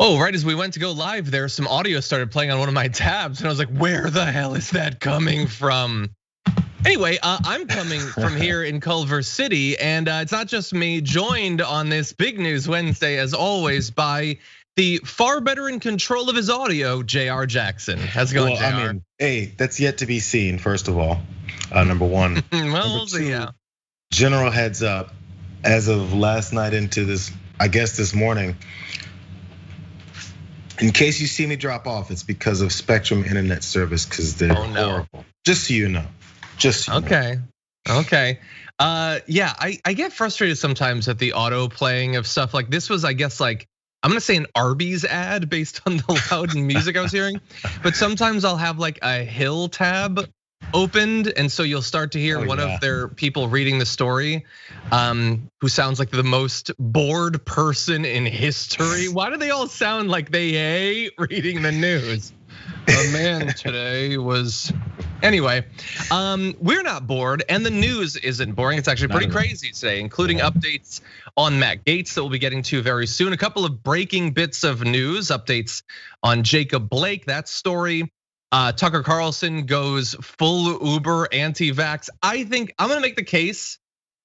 Oh, right as we went to go live there, some audio started playing on one of my tabs, and I was like, where the hell is that coming from? Anyway, I'm coming from here in Culver City, and it's not just me, joined on this Big News Wednesday, as always, by the far better in control of his audio, Jayar Jackson. How's it going, Jayar? I mean, hey, that's yet to be seen, first of all, number one. Well, we'll see, yeah. General heads up, as of last night into this, I guess this morning, in case you see me drop off, it's because of Spectrum internet service, because they're horrible. Just so you know. Just so you know. Okay. Yeah, I get frustrated sometimes at the auto playing of stuff like this. Was, I guess, like, I'm gonna say an Arby's ad based on the loud music I was hearing. But sometimes I'll have like a Hill tab opened, and so you'll start to hear one of their people reading the story, who sounds like the most bored person in history. Why do they all sound like they hate reading the news? A man today was. Anyway, we're not bored, and the news isn't boring. It's actually pretty crazy today, including updates on Matt Gaetz that we'll be getting to very soon. A couple of breaking bits of news, updates on Jacob Blake, that story. Tucker Carlson goes full Uber anti-vax. I think I'm gonna make the case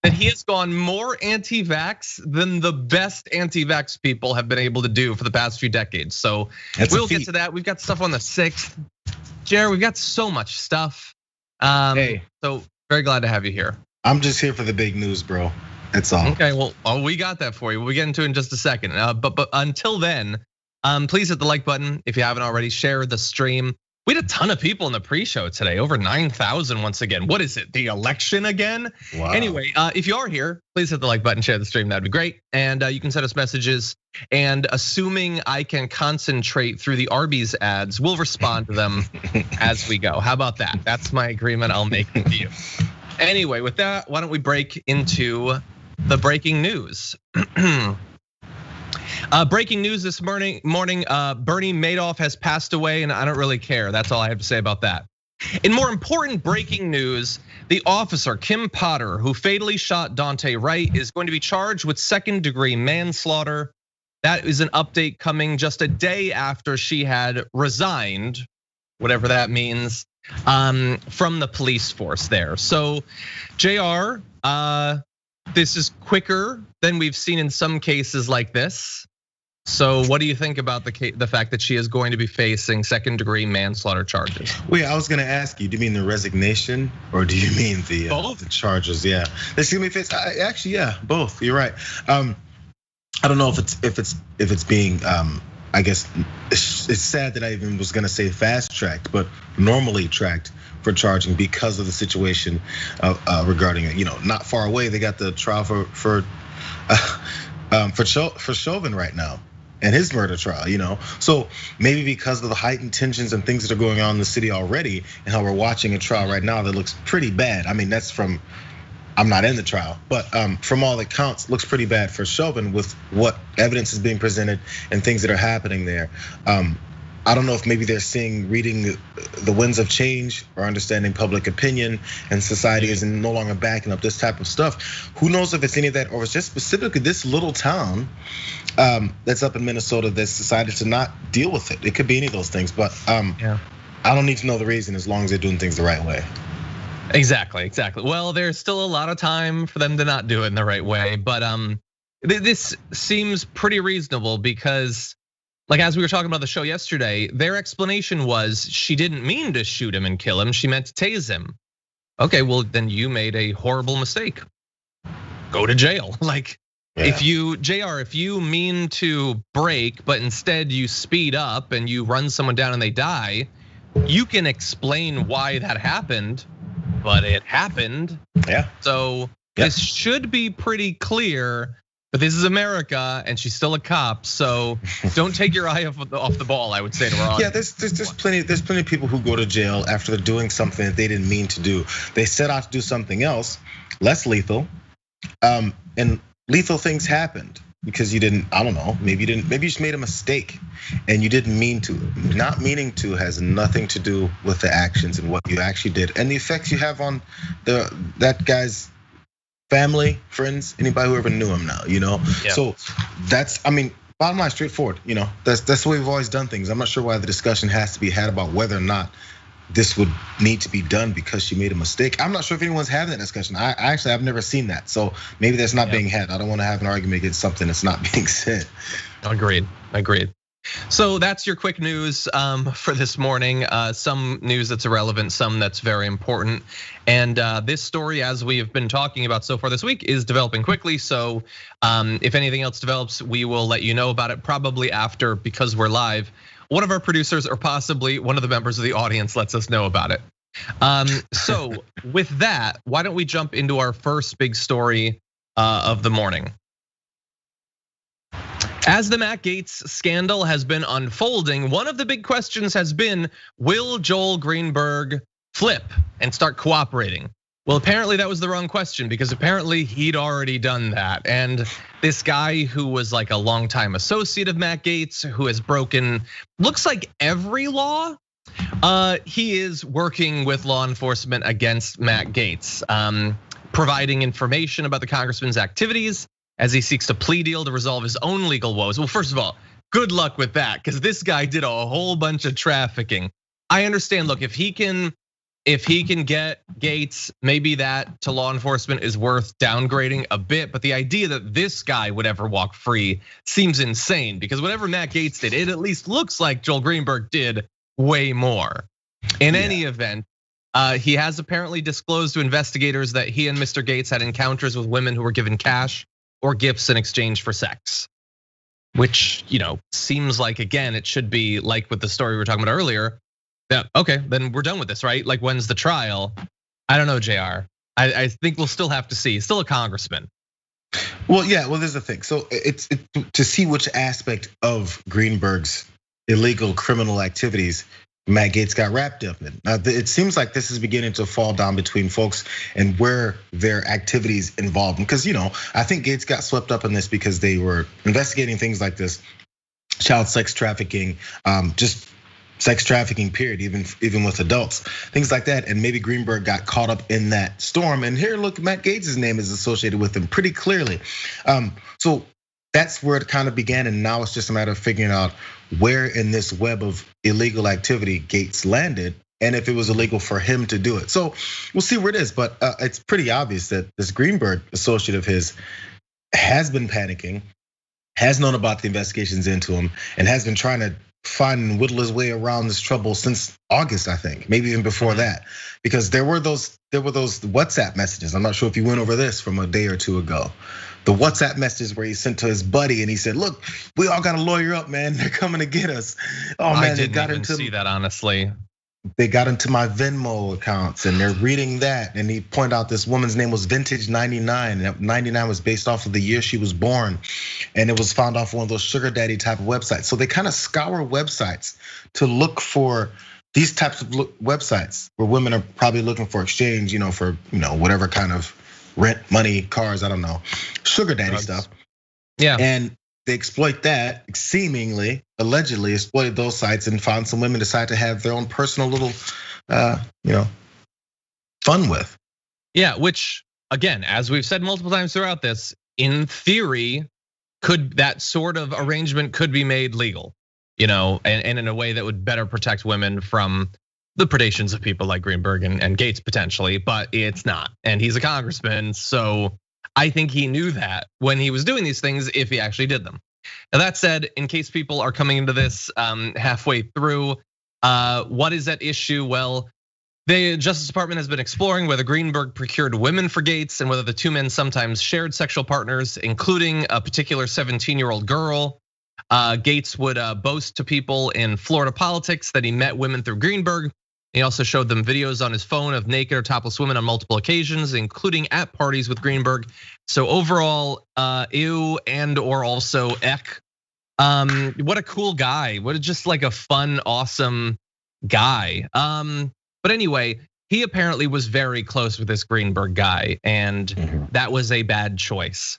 that he has gone more anti-vax than the best anti-vax people have been able to do for the past few decades. So we'll get to that. We've got stuff on the 6th. Jayar, we've got so much stuff. So very glad to have you here. I'm just here for the big news, bro. That's all. Okay, well, we got that for you. We'll get into it in just a second. But until then, please hit the like button if you haven't already. Share the stream. We had a ton of people in the pre-show today, over 9,000 once again. What is it, the election again? Wow. Anyway, if you are here, please hit the like button, share the stream, that'd be great. And you can send us messages, and assuming I can concentrate through the Arby's ads, we'll respond to them as we go. How about that? That's my agreement I'll make with you. Anyway, with that, why don't we break into the breaking news? Breaking news this morning, Bernie Madoff has passed away, and I don't really care. That's all I have to say about that. In more important breaking news, the officer, Kim Potter, who fatally shot Daunte Wright, is going to be charged with second-degree manslaughter. That is an update coming just a day after she had resigned, whatever that means, from the police force there. So, Jayar, this is quicker than we've seen in some cases like this. So what do you think about the fact that she is going to be facing second-degree manslaughter charges? Wait, I was gonna ask you, do you mean the resignation or do you mean the charges? Yeah, she's gonna be facing. Actually, yeah, both. You're right. I don't know if it's being. I guess it's sad that I even was gonna say fast-tracked, but normally tracked for charging because of the situation regarding it. Not far away, they got the trial for Chauvin right now, and his murder trial. So maybe because of the heightened tensions and things that are going on in the city already, and how we're watching a trial right now that looks pretty bad. I mean, that's from. I'm not in the trial, but from all accounts, looks pretty bad for Chauvin with what evidence is being presented and things that are happening there. I don't know if maybe they're reading the winds of change or understanding public opinion, and society is no longer backing up this type of stuff. Who knows if it's any of that, or it's just specifically this little town that's up in Minnesota that's decided to not deal with it. It could be any of those things, but I don't need to know the reason as long as they're doing things the right way. Exactly. Well, there's still a lot of time for them to not do it in the right way, but this seems pretty reasonable because, like, as we were talking about the show yesterday, their explanation was she didn't mean to shoot him and kill him, she meant to tase him. Okay, well then you made a horrible mistake. Go to jail. Like, if you mean to brake, but instead you speed up and you run someone down and they die, you can explain why that happened, but it happened. Yeah. So this should be pretty clear. But this is America, and she's still a cop, so don't take your eye off the ball. I would say to her. Yeah, there's plenty of people who go to jail after they're doing something that they didn't mean to do. They set out to do something else, less lethal, and lethal things happened because you didn't. I don't know. Maybe you just made a mistake, and you didn't mean to. Not meaning to has nothing to do with the actions and what you actually did, and the effects you have on that guy's family, friends, anybody who ever knew him now, Yeah. So that's, I mean, bottom line, straightforward. That's the way we've always done things. I'm not sure why the discussion has to be had about whether or not this would need to be done because she made a mistake. I'm not sure if anyone's having that discussion. I've never seen that. So maybe that's not being had. I don't want to have an argument against something that's not being said. Agreed. So that's your quick news for this morning. Some news that's irrelevant, some that's very important. And this story, as we have been talking about so far this week, is developing quickly. So if anything else develops, we will let you know about it probably after, because we're live, one of our producers or possibly one of the members of the audience lets us know about it. So with that, why don't we jump into our first big story of the morning? As the Matt Gaetz scandal has been unfolding, one of the big questions has been, will Joel Greenberg flip and start cooperating? Well, apparently that was the wrong question, because apparently he'd already done that. And this guy who was like a longtime associate of Matt Gaetz, who has broken, looks like every law, he is working with law enforcement against Matt Gaetz, providing information about the congressman's activities as he seeks a plea deal to resolve his own legal woes. Well, first of all, good luck with that, because this guy did a whole bunch of trafficking. I understand, look, if he can get Gaetz, maybe that to law enforcement is worth downgrading a bit. But the idea that this guy would ever walk free seems insane, because whatever Matt Gaetz did, it at least looks like Joel Greenberg did way more. In any event, he has apparently disclosed to investigators that he and Mr. Gaetz had encounters with women who were given cash or gifts in exchange for sex, which seems like, again, it should be like with the story we were talking about earlier. Yeah, okay, then we're done with this, right? Like, when's the trial? I don't know, Jayar. I think we'll still have to see. He's still a congressman. Well, yeah, there's the thing. So it's to see which aspect of Greenberg's illegal criminal activities Matt Gaetz got wrapped up in. Now, it seems like this is beginning to fall down between folks and where their activities involved. Because I think Gaetz got swept up in this because they were investigating things like this, child sex trafficking, just sex trafficking, period, even with adults, things like that. And maybe Greenberg got caught up in that storm. And here, look, Matt Gaetz's name is associated with him pretty clearly. So that's where it kind of began, and now it's just a matter of figuring out where in this web of illegal activity Gaetz landed, and if it was illegal for him to do it. So we'll see where it is, but it's pretty obvious that this Greenberg associate of his has been panicking, has known about the investigations into him, and has been trying to find and whittle his way around this trouble since August, I think, maybe even before that, because there were those WhatsApp messages. I'm not sure if you went over this from a day or two ago. The WhatsApp messages where he sent to his buddy and he said, "Look, we all got to lawyer up, man. They're coming to get us." Oh man, they got into see that honestly. They got into my Venmo accounts and they're reading that. And he pointed out this woman's name was Vintage 99. And 99 was based off of the year she was born. And it was found off one of those sugar daddy type of websites. So they kind of scour websites to look for these types of websites where women are probably looking for exchange, for whatever kind of rent, money, cars, I don't know, sugar daddy stuff. Yeah. And they exploit that, seemingly, allegedly exploited those sites and found some women decide to have their own personal little, fun with. Yeah, which again, as we've said multiple times throughout this, in theory, that sort of arrangement could be made legal, and in a way that would better protect women from the predations of people like Greenberg and Gaetz potentially, but it's not. And he's a congressman, so I think he knew that when he was doing these things, if he actually did them. Now that said, in case people are coming into this halfway through, what is at issue? Well, the Justice Department has been exploring whether Greenberg procured women for Gaetz and whether the two men sometimes shared sexual partners, including a particular 17-year-old girl. Gaetz would boast to people in Florida politics that he met women through Greenberg. He also showed them videos on his phone of naked or topless women on multiple occasions, including at parties with Greenberg. So overall, ew and or also eck. What a cool guy. What just like a fun, awesome guy. But anyway, he apparently was very close with this Greenberg guy, and that was a bad choice.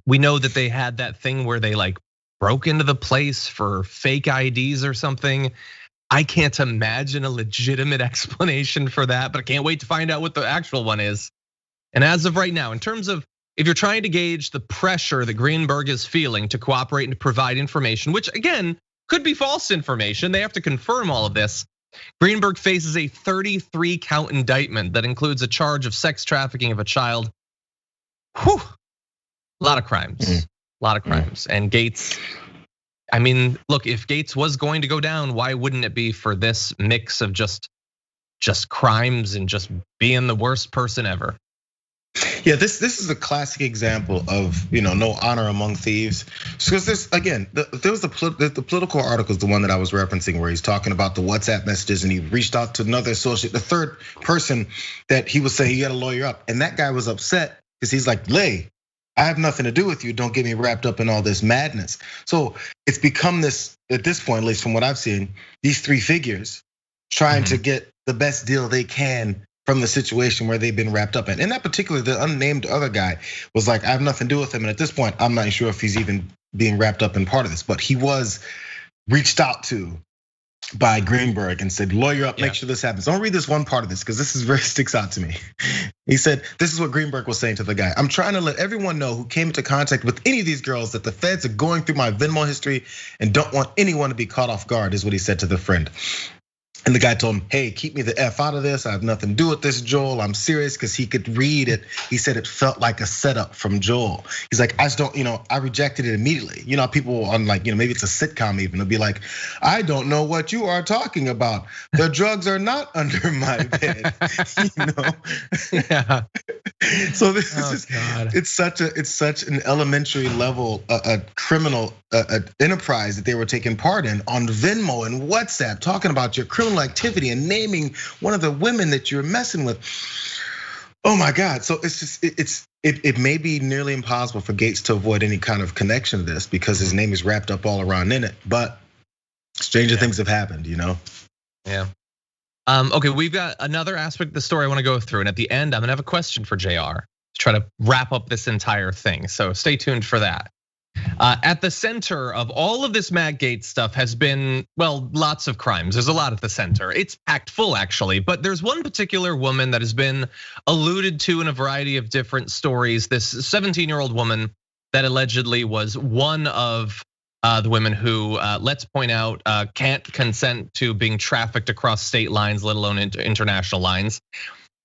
We know that they had that thing where they like broke into the place for fake IDs or something. I can't imagine a legitimate explanation for that, but I can't wait to find out what the actual one is. And as of right now, in terms of if you're trying to gauge the pressure that Greenberg is feeling to cooperate and to provide information, which again, could be false information, they have to confirm all of this. Greenberg faces a 33 count indictment that includes a charge of sex trafficking of a child. Whew, a lot of crimes, a lot of crimes. And Gaetz, I mean, look, if Gaetz was going to go down, why wouldn't it be for this mix of just crimes and just being the worst person ever? Yeah, this is a classic example of no honor among thieves. Because there was the political article is the one that I was referencing where he's talking about the WhatsApp messages and he reached out to another associate, the third person that he was saying you got to lawyer up, and that guy was upset because he's like, Lay, I have nothing to do with you. Don't get me wrapped up in all this madness. So it's become this at this point, at least from what I've seen, these three figures trying to get the best deal they can from the situation where they've been wrapped up in. And that particular, the unnamed other guy was like, I have nothing to do with him. And at this point, I'm not sure if he's even being wrapped up in part of this, but he was reached out to by Greenberg and said, lawyer up, make sure this happens. Don't read this one part of this because this is very sticks out to me. He said, this is what Greenberg was saying to the guy. I'm trying to let everyone know who came into contact with any of these girls that the feds are going through my Venmo history and don't want anyone to be caught off guard, is what he said to the friend. And the guy told him, hey, keep me the F out of this. I have nothing to do with this, Joel. I'm serious, because he could read it. He said it felt like a setup from Joel. He's like, I just don't, I rejected it immediately. People on maybe it's a sitcom even, they'll be like, I don't know what you are talking about. The drugs are not under my bed. Yeah. So this is just, it's such an elementary level, a criminal enterprise that they were taking part in on Venmo and WhatsApp, talking about your criminal activity and naming one of the women that you're messing with. Oh my God. So it's just, it may be nearly impossible for Gaetz to avoid any kind of connection to this because his name is wrapped up all around in it. But stranger things have happened, Yeah. Okay, we've got another aspect of the story I want to go through. And at the end, I'm gonna have a question for Jayar to try to wrap up this entire thing. So stay tuned for that. At the center of all of this Matt Gaetz stuff has been, well, lots of crimes. There's a lot at the center. It's packed full actually, but there's one particular woman that has been alluded to in a variety of different stories. This 17-year-old woman that allegedly was one of the women who, let's point out, can't consent to being trafficked across state lines, let alone into international lines.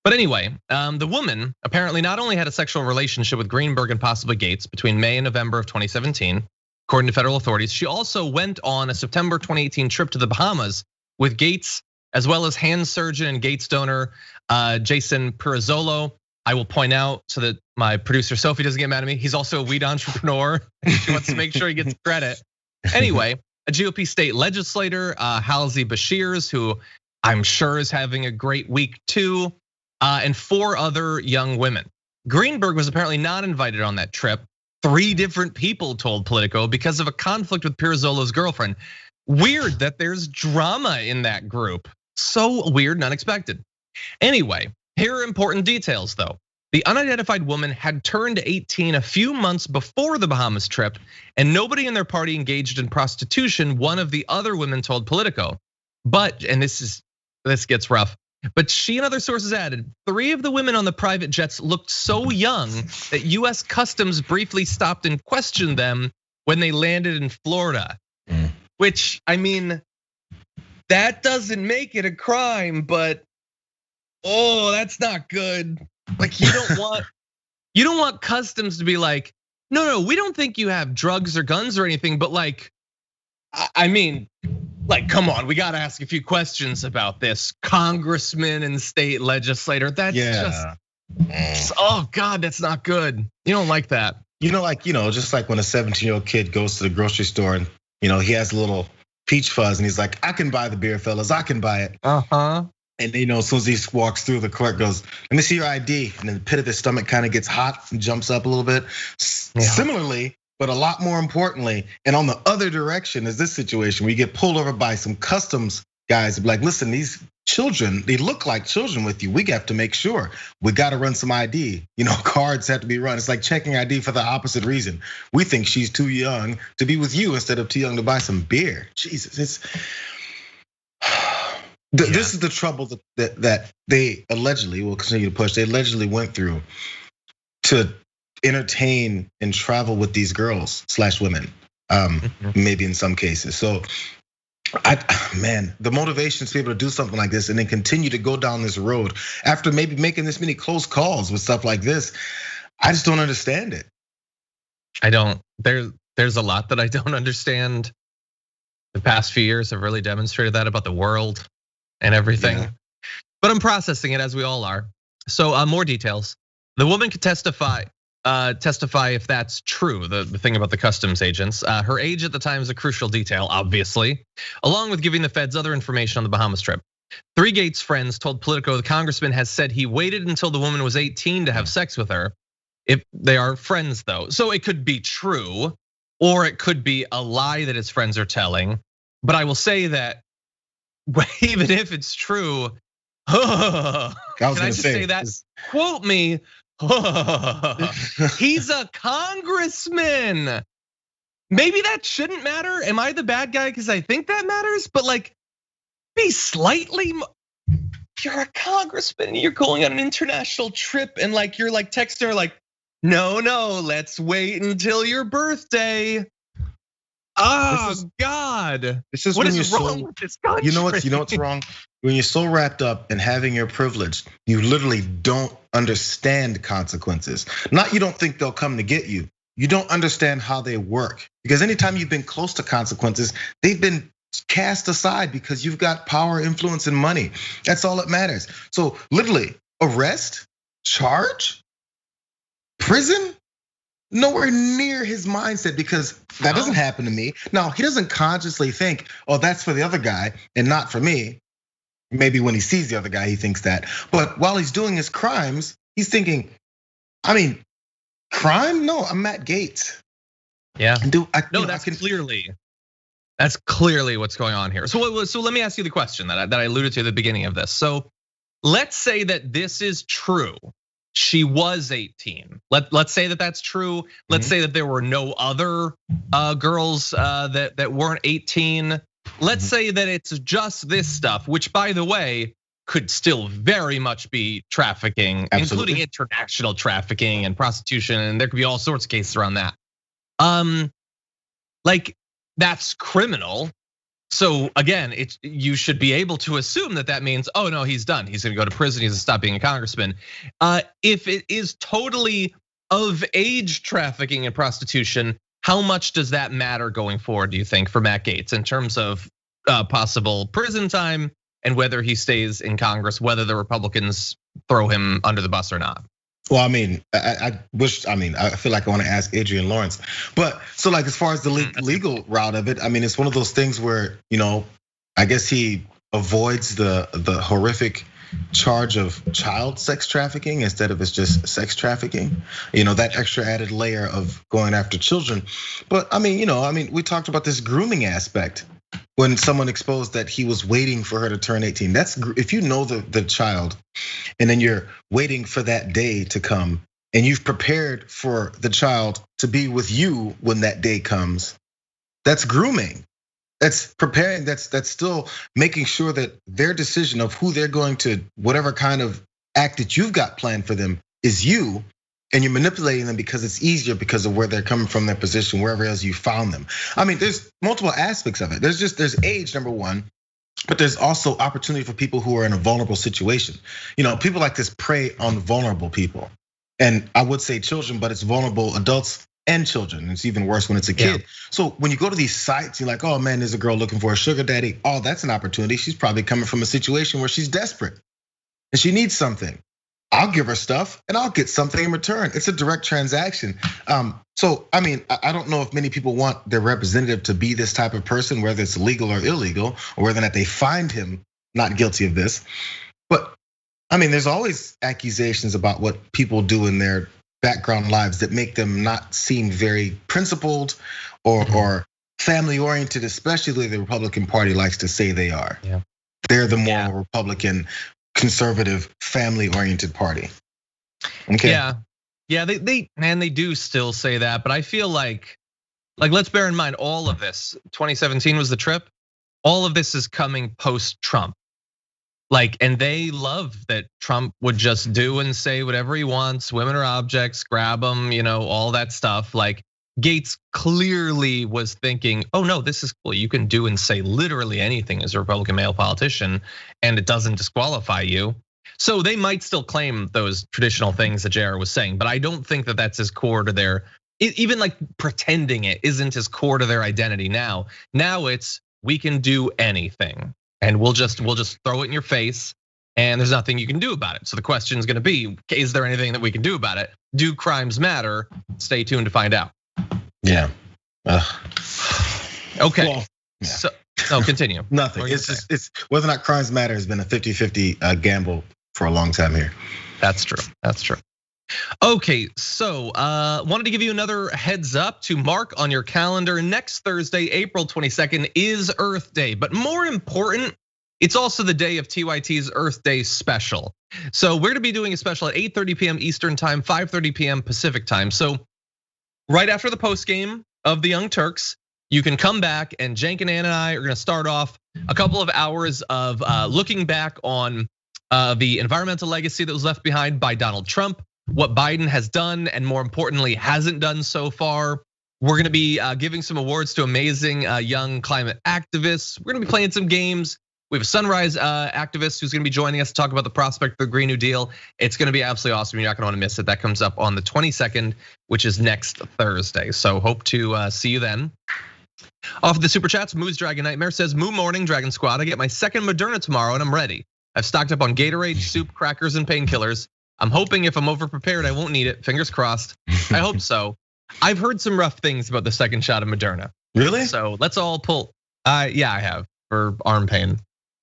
But anyway, the woman apparently not only had a sexual relationship with Greenberg and possibly Gaetz between May and November of 2017, according to federal authorities, she also went on a September 2018 trip to the Bahamas with Gaetz, as well as hand surgeon and Gaetz donor Jason Pirazzolo. I will point out so that my producer Sophie doesn't get mad at me, he's also a weed entrepreneur. She wants to make sure he gets credit. Anyway, a GOP state legislator, Halsey Bashirs, who I'm sure is having a great week too. And 4 other young women. Greenberg was apparently not invited on that trip. 3 different people told Politico because of a conflict with Pirazzolo's girlfriend. Weird that there's drama in that group. So weird and unexpected. Anyway, here are important details though. The unidentified woman had turned 18 a few months before the Bahamas trip, and nobody in their party engaged in prostitution, one of the other women told Politico. But, and this gets rough, but she and other sources added, 3 of the women on the private jets looked so young that US Customs briefly stopped and questioned them when they landed in Florida. Which, I mean, that doesn't make it a crime, but that's not good. Like you don't want Customs to be like, no, we don't think you have drugs or guns or anything, but like, I mean, like, come on, we got to ask a few questions about this congressman and state legislator. That's just, oh God, that's not good. You don't like that. Just like when a 17-year-old kid goes to the grocery store and he has a little peach fuzz and he's like, I can buy the beer, fellas, I can buy it. And as soon as he walks through, the clerk goes, let me see your ID. And then the pit of his stomach kind of gets hot and jumps up a little bit. Similarly, but a lot more importantly, and on the other direction is this situation, we get pulled over by some customs guys like, listen, these children, they look like children with you. We have to make sure we got to run some ID. Cards have to be run. It's like checking ID for the opposite reason. We think she's too young to be with you instead of too young to buy some beer. Jesus, this is the trouble that they allegedly will continue to push. They allegedly went through to entertain and travel with these girls / women, maybe in some cases. So man, the motivation to be able to do something like this and then continue to go down this road after maybe making this many close calls with stuff like this, I just don't understand it. I don't. There's a lot that I don't understand. The past few years have really demonstrated that about the world and everything. Yeah. But I'm processing it, as we all are. So more details. The woman could testify if that's true, the thing about the customs agents. Her age at the time is a crucial detail, obviously, along with giving the feds other information on the Bahamas trip. 3 Gaetz friends told Politico the congressman has said he waited until the woman was 18 to have sex with her. If they are friends though, so it could be true, or it could be a lie that his friends are telling. But I will say that even if it's true, can I just say that? Quote me. He's a congressman. Maybe that shouldn't matter. Am I the bad guy because I think that matters? But like, be slightly. You're a congressman. You're going on an international trip, and like you're like texting her like, no, let's wait until your birthday. Oh God! This is what when is you're wrong with this country? You know what's wrong? When you're so wrapped up in having your privilege, you literally don't understand consequences. Not you don't think they'll come to get you. You don't understand how they work. Because anytime you've been close to consequences, they've been cast aside because you've got power, influence, and money. That's all that matters. So literally, arrest, charge, prison. Nowhere near his mindset, because that doesn't happen to me. Now, he doesn't consciously think, oh, that's for the other guy and not for me. Maybe when he sees the other guy, he thinks that. But while he's doing his crimes, he's thinking, I mean, crime? No, I'm Matt Gaetz. Yeah. That's clearly what's going on here. So let me ask you the question that I alluded to at the beginning of this. So let's say that this is true. She was 18. Let's say that that's true. Let's say that there were no other girls that weren't 18. Let's say that it's just this stuff, which by the way, could still very much be trafficking, including international trafficking and prostitution, and there could be all sorts of cases around that. Like that's criminal. So again, you should be able to assume that means, oh no, he's done. He's gonna go to prison. He's gonna stop being a congressman. If it is totally of age trafficking and prostitution, how much does that matter going forward, do you think, for Matt Gaetz in terms of possible prison time and whether he stays in Congress, whether the Republicans throw him under the bus or not? Well, I mean, I feel like I want to ask Adrian Lawrence, but so like as far as the legal route of it, I mean, it's one of those things where I guess he avoids the horrific charge of child sex trafficking instead of it's just sex trafficking. That extra added layer of going after children. But I mean, we talked about this grooming aspect. When someone exposed that he was waiting for her to turn 18, that's if you know the child, and then you're waiting for that day to come, and you've prepared for the child to be with you when that day comes. That's grooming. That's preparing. That's still making sure that their decision of who they're going to, whatever kind of act that you've got planned for them, is you. And you're manipulating them because it's easier because of where they're coming from, their position, wherever else you found them. I mean, there's multiple aspects of it. There's age, number one, but there's also opportunity for people who are in a vulnerable situation. People like this prey on vulnerable people. And I would say children, but it's vulnerable adults and children. It's even worse when it's a kid. Yeah. So when you go to these sites, you're like, oh man, there's a girl looking for a sugar daddy. Oh, that's an opportunity. She's probably coming from a situation where she's desperate and she needs something. I'll give her stuff and I'll get something in return. It's a direct transaction. So, I mean, I don't know if many people want their representative to be this type of person, whether it's legal or illegal, or whether or not they find him not guilty of this. But I mean, there's always accusations about what people do in their background lives that make them not seem very principled or family oriented, especially the Republican Party likes to say they are. Yeah. They're the more Republican, conservative, family-oriented party. Okay. Yeah, they do still say that, but I feel like let's bear in mind all of this. 2017 was the trip. All of this is coming post-Trump. Like, and they love that Trump would just do and say whatever he wants. Women are objects, grab them, all that stuff. Like Gaetz clearly was thinking, oh no, this is cool. You can do and say literally anything as a Republican male politician and it doesn't disqualify you. So they might still claim those traditional things that Jayar was saying, but I don't think that that's as core to their, even like pretending it isn't as core to their identity now. Now it's, we can do anything. And we'll just throw it in your face, and there's nothing you can do about it. So the question is going to be: is there anything that we can do about it? Do crimes matter? Stay tuned to find out. Yeah. Okay. Well, yeah. So continue. Nothing. It's whether or not crimes matter has been a 50-50 gamble for a long time here. That's true. That's true. Okay, so wanted to give you another heads up to mark on your calendar. Next Thursday, April 22nd is Earth Day, but more important, it's also the day of TYT's Earth Day special. So we're gonna be doing a special at 8:30 p.m. Eastern time, 5:30 p.m. Pacific time. So right after the post game of the Young Turks, you can come back, and Cenk and Ann and I are gonna start off a couple of hours of looking back on the environmental legacy that was left behind by Donald Trump, what Biden has done, and more importantly, hasn't done so far. We're gonna be giving some awards to amazing young climate activists. We're gonna be playing some games. We have a Sunrise activist who's gonna be joining us to talk about the prospect of the Green New Deal. It's gonna be absolutely awesome. You're not gonna wanna miss it. That comes up on the 22nd, which is next Thursday. So hope to see you then. Off of the super chats, Moo's Dragon Nightmare says, Moo morning, Dragon Squad. I get my second Moderna tomorrow and I'm ready. I've stocked up on Gatorade, soup, crackers, and painkillers. I'm hoping if I'm over-prepared, I won't need it. Fingers crossed. I hope so. I've heard some rough things about the second shot of Moderna. Really? So let's all pull. Yeah, I have for arm pain.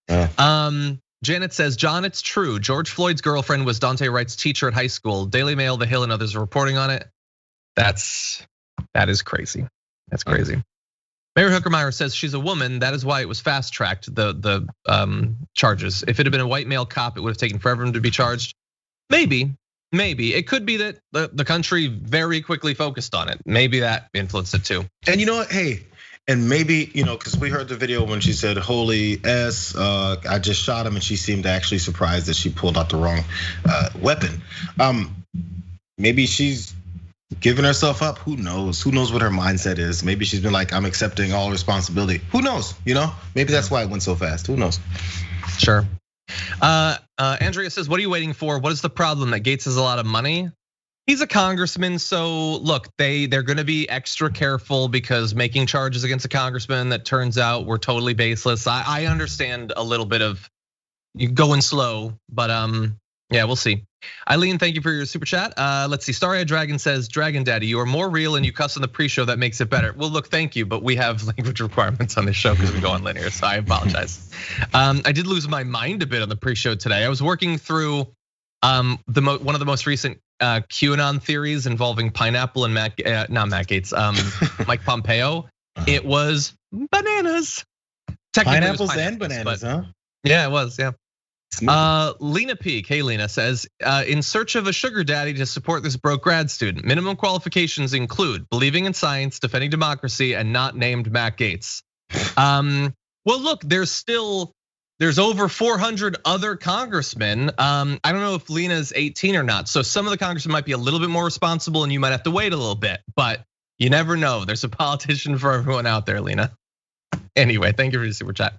Janet says, John, it's true. George Floyd's girlfriend was Daunte Wright's teacher at high school. Daily Mail, The Hill, and others are reporting on it. That is crazy. That's crazy. Mary Hookermeyer says she's a woman. That is why it was fast-tracked, the charges. If it had been a white male cop, it would have taken forever to be charged. Maybe it could be that the country very quickly focused on it. Maybe that influenced it too. And you know what? Hey, and maybe because we heard the video when she said "Holy S," I just shot him, and she seemed actually surprised that she pulled out the wrong weapon. Maybe she's giving herself up. Who knows? Who knows what her mindset is? Maybe she's been like, I'm accepting all responsibility. Who knows? Maybe that's why it went so fast. Who knows? Sure. Andrea says, what are you waiting for? What is the problem? That Gaetz has a lot of money? He's a congressman, so look, they're gonna be extra careful because making charges against a congressman that turns out were totally baseless. I understand a little bit of you going slow, but yeah, we'll see. Eileen, thank you for your super chat. Let's see, Starry Dragon says, Dragon Daddy, you are more real and you cuss on the pre-show, that makes it better. Well, look, thank you, but we have language requirements on this show because we go on linear, so I apologize. I did lose my mind a bit on the pre-show today. I was working through one of the most recent QAnon theories involving pineapple and Mike Pompeo. It was bananas. Pineapples and bananas, huh? Yeah, it was, yeah. Lena Peak, hey Lena, says, in search of a sugar daddy to support this broke grad student. Minimum qualifications include believing in science, defending democracy, and not named Matt Gaetz. Well, look, there's over 400 other congressmen. I don't know if Lena's 18 or not. So some of the congressmen might be a little bit more responsible and you might have to wait a little bit, but you never know. There's a politician for everyone out there, Lena. Anyway, thank you for the super chat.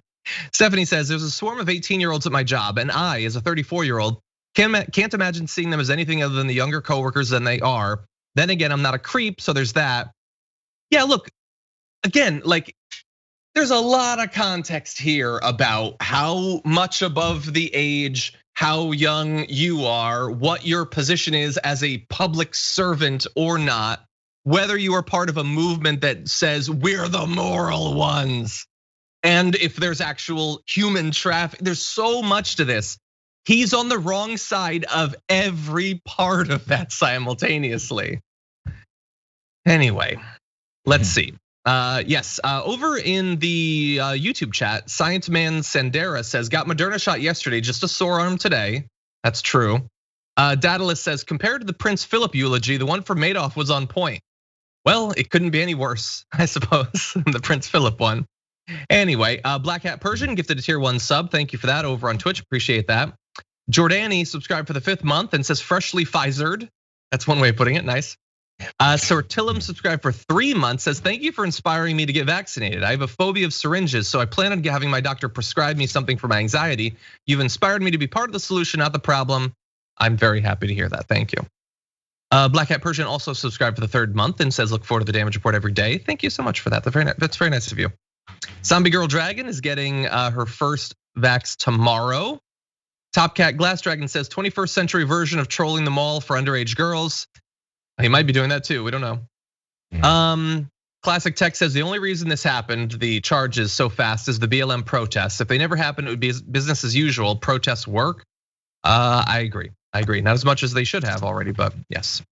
Stephanie says, there's a swarm of 18-year-olds at my job, and I, as a 34-year-old, can't imagine seeing them as anything other than the younger coworkers than they are. Then again, I'm not a creep, so there's that. Yeah, look, again, like there's a lot of context here about how much above the age, how young you are, what your position is as a public servant or not, whether you are part of a movement that says we're the moral ones. And if there's actual human traffic, there's so much to this. He's on the wrong side of every part of that simultaneously. Anyway, let's see. Yes, over in the YouTube chat, Science Man Sandera says, got Moderna shot yesterday, just a sore arm today. That's true. Daedalus says, compared to the Prince Philip eulogy, the one for Madoff was on point. Well, it couldn't be any worse, I suppose, than the Prince Philip one. Anyway, Black Hat Persian gifted a tier 1 sub. Thank you for that over on Twitch. Appreciate that. Jordani subscribed for the 5th month and says freshly Pfizered. That's one way of putting it. Nice. Sir Tillum subscribed for 3 months, says thank you for inspiring me to get vaccinated. I have a phobia of syringes, so I plan on having my doctor prescribe me something for my anxiety. You've inspired me to be part of the solution, not the problem. I'm very happy to hear that. Thank you. Black Hat Persian also subscribed for the 3rd month and says look forward to the damage report every day. Thank you so much for that. That's very nice of you. Zombie Girl Dragon is getting her first vax tomorrow. Top Cat Glass Dragon says 21st century version of trolling the mall for underage girls. He might be doing that too, we don't know. Classic Tech says the only reason this happened, the charges so fast, is the BLM protests. If they never happened, it would be business as usual. Protests work. I agree. Not as much as they should have already, but yes.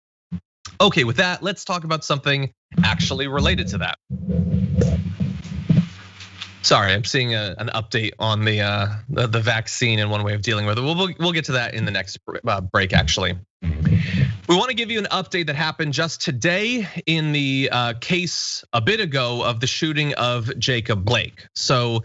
Okay, with that, let's talk about something actually related to that. Sorry, I'm seeing an update on the vaccine and one way of dealing with it. We'll get to that in the next break, actually. We want to give you an update that happened just today in the case a bit ago of the shooting of Jacob Blake. So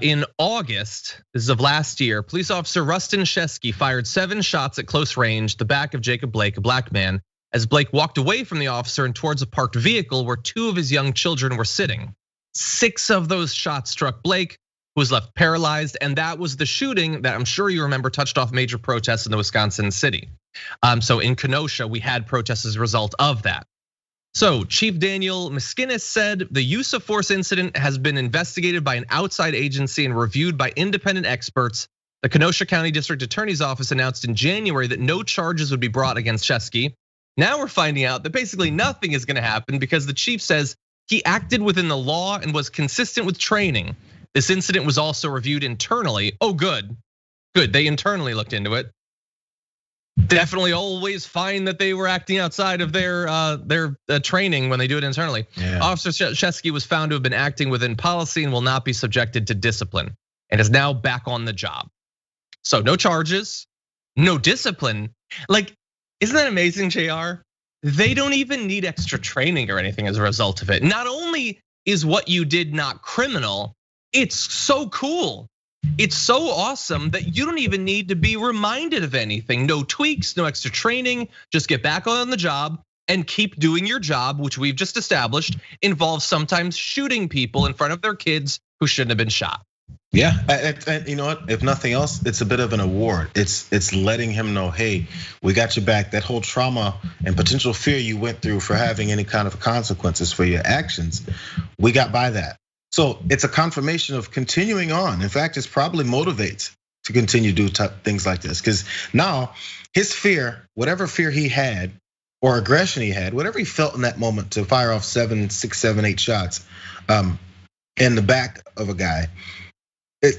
in August, this is of last year, police officer Rustin Shesky fired 7 shots at close range, the back of Jacob Blake, a black man, as Blake walked away from the officer and towards a parked vehicle where 2 of his young children were sitting. 6 of those shots struck Blake, who was left paralyzed, and that was the shooting that I'm sure you remember touched off major protests in the Wisconsin city. So in Kenosha, we had protests as a result of that. So Chief Daniel Miskinis said the use of force incident has been investigated by an outside agency and reviewed by independent experts. The Kenosha County District Attorney's Office announced in January that no charges would be brought against Shesky. Now we're finding out that basically nothing is gonna happen because the chief says he acted within the law and was consistent with training. This incident was also reviewed internally. Oh, good. They internally looked into it. Definitely always find that they were acting outside of their training when they do it internally. Yeah. Officer Shesky was found to have been acting within policy and will not be subjected to discipline and is now back on the job. So no charges, no discipline. Like, isn't that amazing, Jayar? They don't even need extra training or anything as a result of it. Not only is what you did not criminal, it's so cool. It's so awesome that you don't even need to be reminded of anything. No tweaks, no extra training, just get back on the job and keep doing your job, which we've just established involves sometimes shooting people in front of their kids who shouldn't have been shot. Yeah, you know what? If nothing else, it's a bit of an award. It's letting him know, hey, we got your back. That whole trauma and potential fear you went through for having any kind of consequences for your actions, we got by that. So it's a confirmation of continuing on. In fact, it's probably motivates to continue to do things like this because now his fear, whatever fear he had or aggression he had, whatever he felt in that moment to fire off 7, 6, 7, 8 shots in the back of a guy.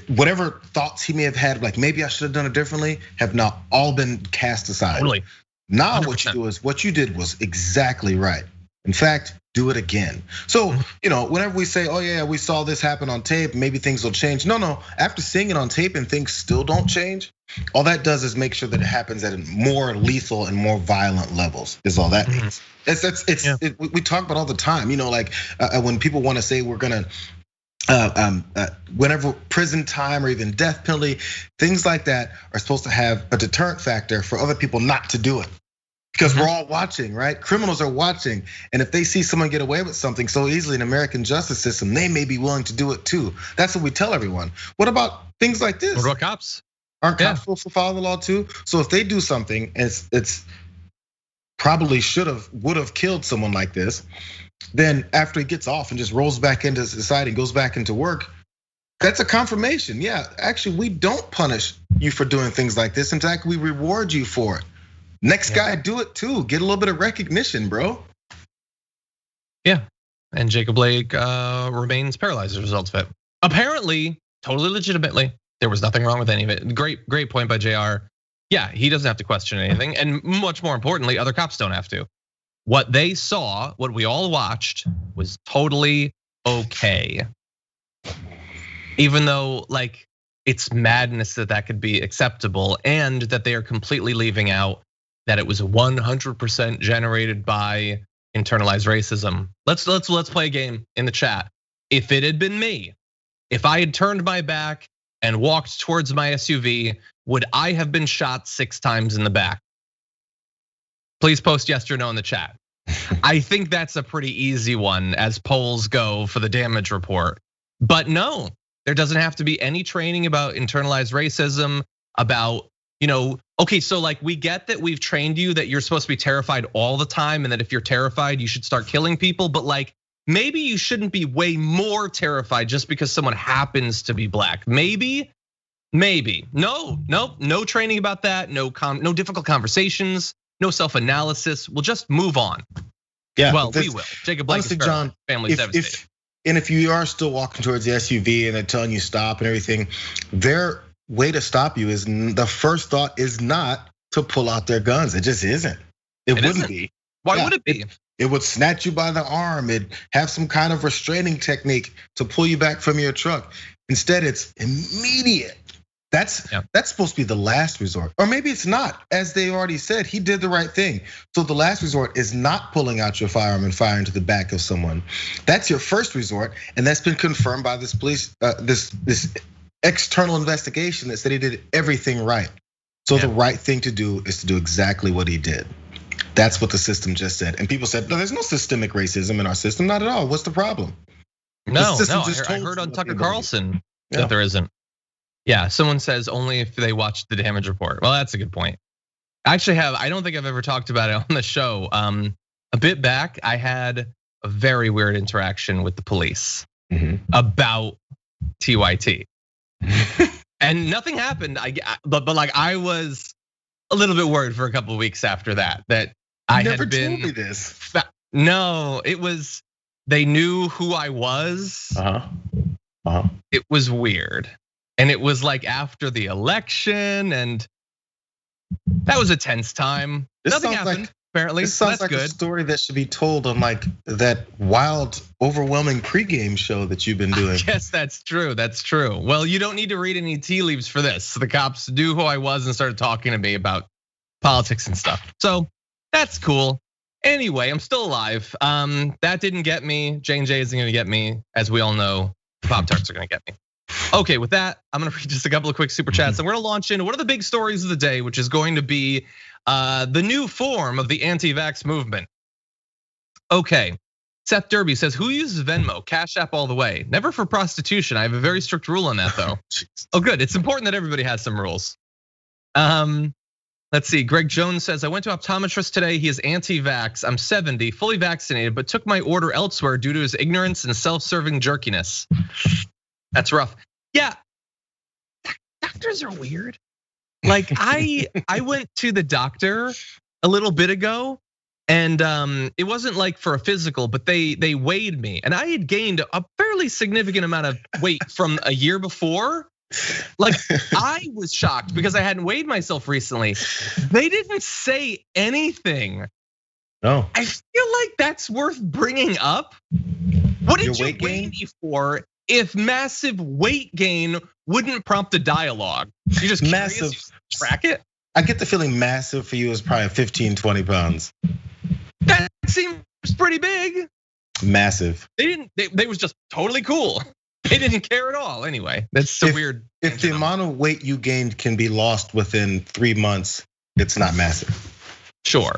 Whatever thoughts he may have had, like maybe I should have done it differently, have now all been cast aside. Totally. Now what you do is what you did was exactly right. In fact, do it again. So, whenever we say, oh yeah, we saw this happen on tape, maybe things will change. No, after seeing it on tape and things still don't change, all that does is make sure that it happens at more lethal and more violent levels, is all that means. We talk about all the time, like when people wanna say we're gonna, whenever prison time or even death penalty, things like that are supposed to have a deterrent factor for other people not to do it. Because we're all watching, right? Criminals are watching. And if they see someone get away with something so easily in the American justice system, they may be willing to do it too. That's what we tell everyone. What about things like this? What about cops? Aren't cops supposed to follow the law too? So if they do something, it's probably would have killed someone like this, then after he gets off and just rolls back into society and goes back into work, that's a confirmation. Yeah, actually, we don't punish you for doing things like this. In fact, we reward you for it. Next guy, do it too. Get a little bit of recognition, bro. Yeah, and Jacob Blake remains paralyzed as a result of it. Apparently, totally legitimately, there was nothing wrong with any of it. Great point by Jayar. Yeah, he doesn't have to question anything, and much more importantly, other cops don't have to. What they saw, what we all watched, was totally okay. Even though, like, it's madness that could be acceptable, and that they are completely leaving out that it was 100% generated by internalized racism. Let's play a game in the chat. If it had been me, If I had turned my back and walked towards my SUV, would I have been shot 6 times in the back? Please post yes or no in the chat. I think that's a pretty easy one as polls go for the damage report. But no, there doesn't have to be any training about internalized racism, about, okay, so like we get that we've trained you that you're supposed to be terrified all the time and that if you're terrified, you should start killing people. But like, maybe you shouldn't be way more terrified just because someone happens to be black. Maybe. No training about that. No difficult conversations. No self-analysis. We'll just move on. Yeah, well, we will. Jacob Blake, honestly, John, family's devastated. If you are still walking towards the SUV and they're telling you stop and everything, their way to stop you is the first thought is not to pull out their guns. It just isn't. It wouldn't be. Why would it be? It would snatch you by the arm. It'd have some kind of restraining technique to pull you back from your truck. Instead, it's immediate. That's supposed to be the last resort. Or maybe it's not. As they already said, he did the right thing. So the last resort is not pulling out your firearm and firing to the back of someone. That's your first resort, and that's been confirmed by this police, this external investigation that said he did everything right. So the right thing to do is to do exactly what he did. That's what the system just said. And people said, no, there's no systemic racism in our system, not at all. What's the problem? No, I heard on Tucker Carlson that there isn't. Yeah, someone says only if they watch the damage report. Well, that's a good point. I actually I don't think I've ever talked about it on the show. A bit back, I had a very weird interaction with the police about TYT. And nothing happened. But like I was a little bit worried for a couple of weeks after that I never had been. Told me this. No, it was. They knew who I was. It was weird, and it was like after the election, and that was a tense time. Nothing happened. Apparently, this sounds like a story that should be told on like that wild, overwhelming pregame show that you've been doing. Yes, that's true. That's true. Well, you don't need to read any tea leaves for this. The cops knew who I was and started talking to me about politics and stuff. So that's cool. Anyway, I'm still alive. That didn't get me. J&J isn't gonna get me. As we all know, Pop-Tarts are gonna get me. Okay, with that, I'm gonna read just a couple of quick super chats and we're gonna launch into one of the big stories of the day, which is going to be the new form of the anti-vax movement. Okay, Seth Derby says, who uses Venmo? Cash App all the way. Never for prostitution. I have a very strict rule on that though. Oh good, it's important that everybody has some rules. Let's see, Greg Jones says, I went to optometrist today. He is anti-vax. I'm 70, fully vaccinated, but took my order elsewhere due to his ignorance and self-serving jerkiness. That's rough. Yeah, doctors are weird. Like I went to the doctor a little bit ago, and it wasn't like for a physical, but they weighed me, and I had gained a fairly significant amount of weight from a year before. Like I was shocked because I hadn't weighed myself recently. They didn't say anything. No. I feel like that's worth bringing up. What did you weigh me for if massive weight gain wouldn't prompt a dialogue? You just massive track it? I get the feeling massive for you is probably 15, 20 pounds. That seems pretty big. Massive. They was just totally cool. They didn't care at all. Anyway, that's so weird. If the amount of weight you gained can be lost within 3 months, it's not massive. Sure.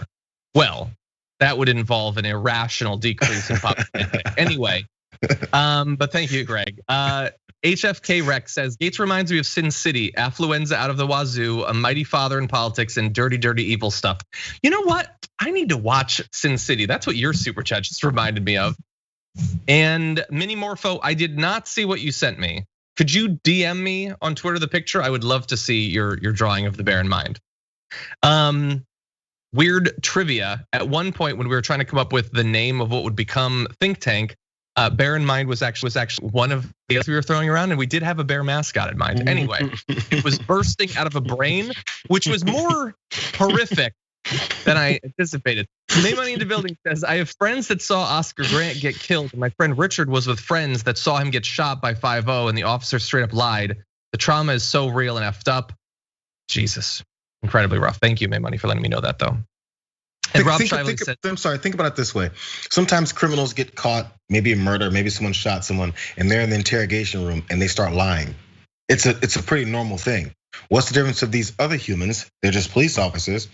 Well, that would involve an irrational decrease in population. Anyway, but thank you, Greg. HFK Rex says, Gaetz reminds me of Sin City, affluenza out of the wazoo, a mighty father in politics, and dirty, dirty, evil stuff. You know what? I need to watch Sin City. That's what your super chat just reminded me of. And Mini Morpho, I did not see what you sent me. Could you DM me on Twitter the picture? I would love to see your drawing of the Bear in Mind. Weird trivia. At one point when we were trying to come up with the name of what would become Think Tank, Bear in Mind was actually one of the ideas we were throwing around, and we did have a bear mascot in mind. Anyway, it was bursting out of a brain, which was more horrific than I anticipated. May Money in the Building says, I have friends that saw Oscar Grant get killed. And my friend Richard was with friends that saw him get shot by 5-0 and the officer straight up lied. The trauma is so real and effed up. Jesus, incredibly rough. Thank you, May Money, for letting me know that though. And Rob Shively said, I'm sorry, think about it this way. Sometimes criminals get caught, maybe in murder, maybe someone shot someone, and they're in the interrogation room and they start lying. It's a pretty normal thing. What's the difference of these other humans? They're just police officers,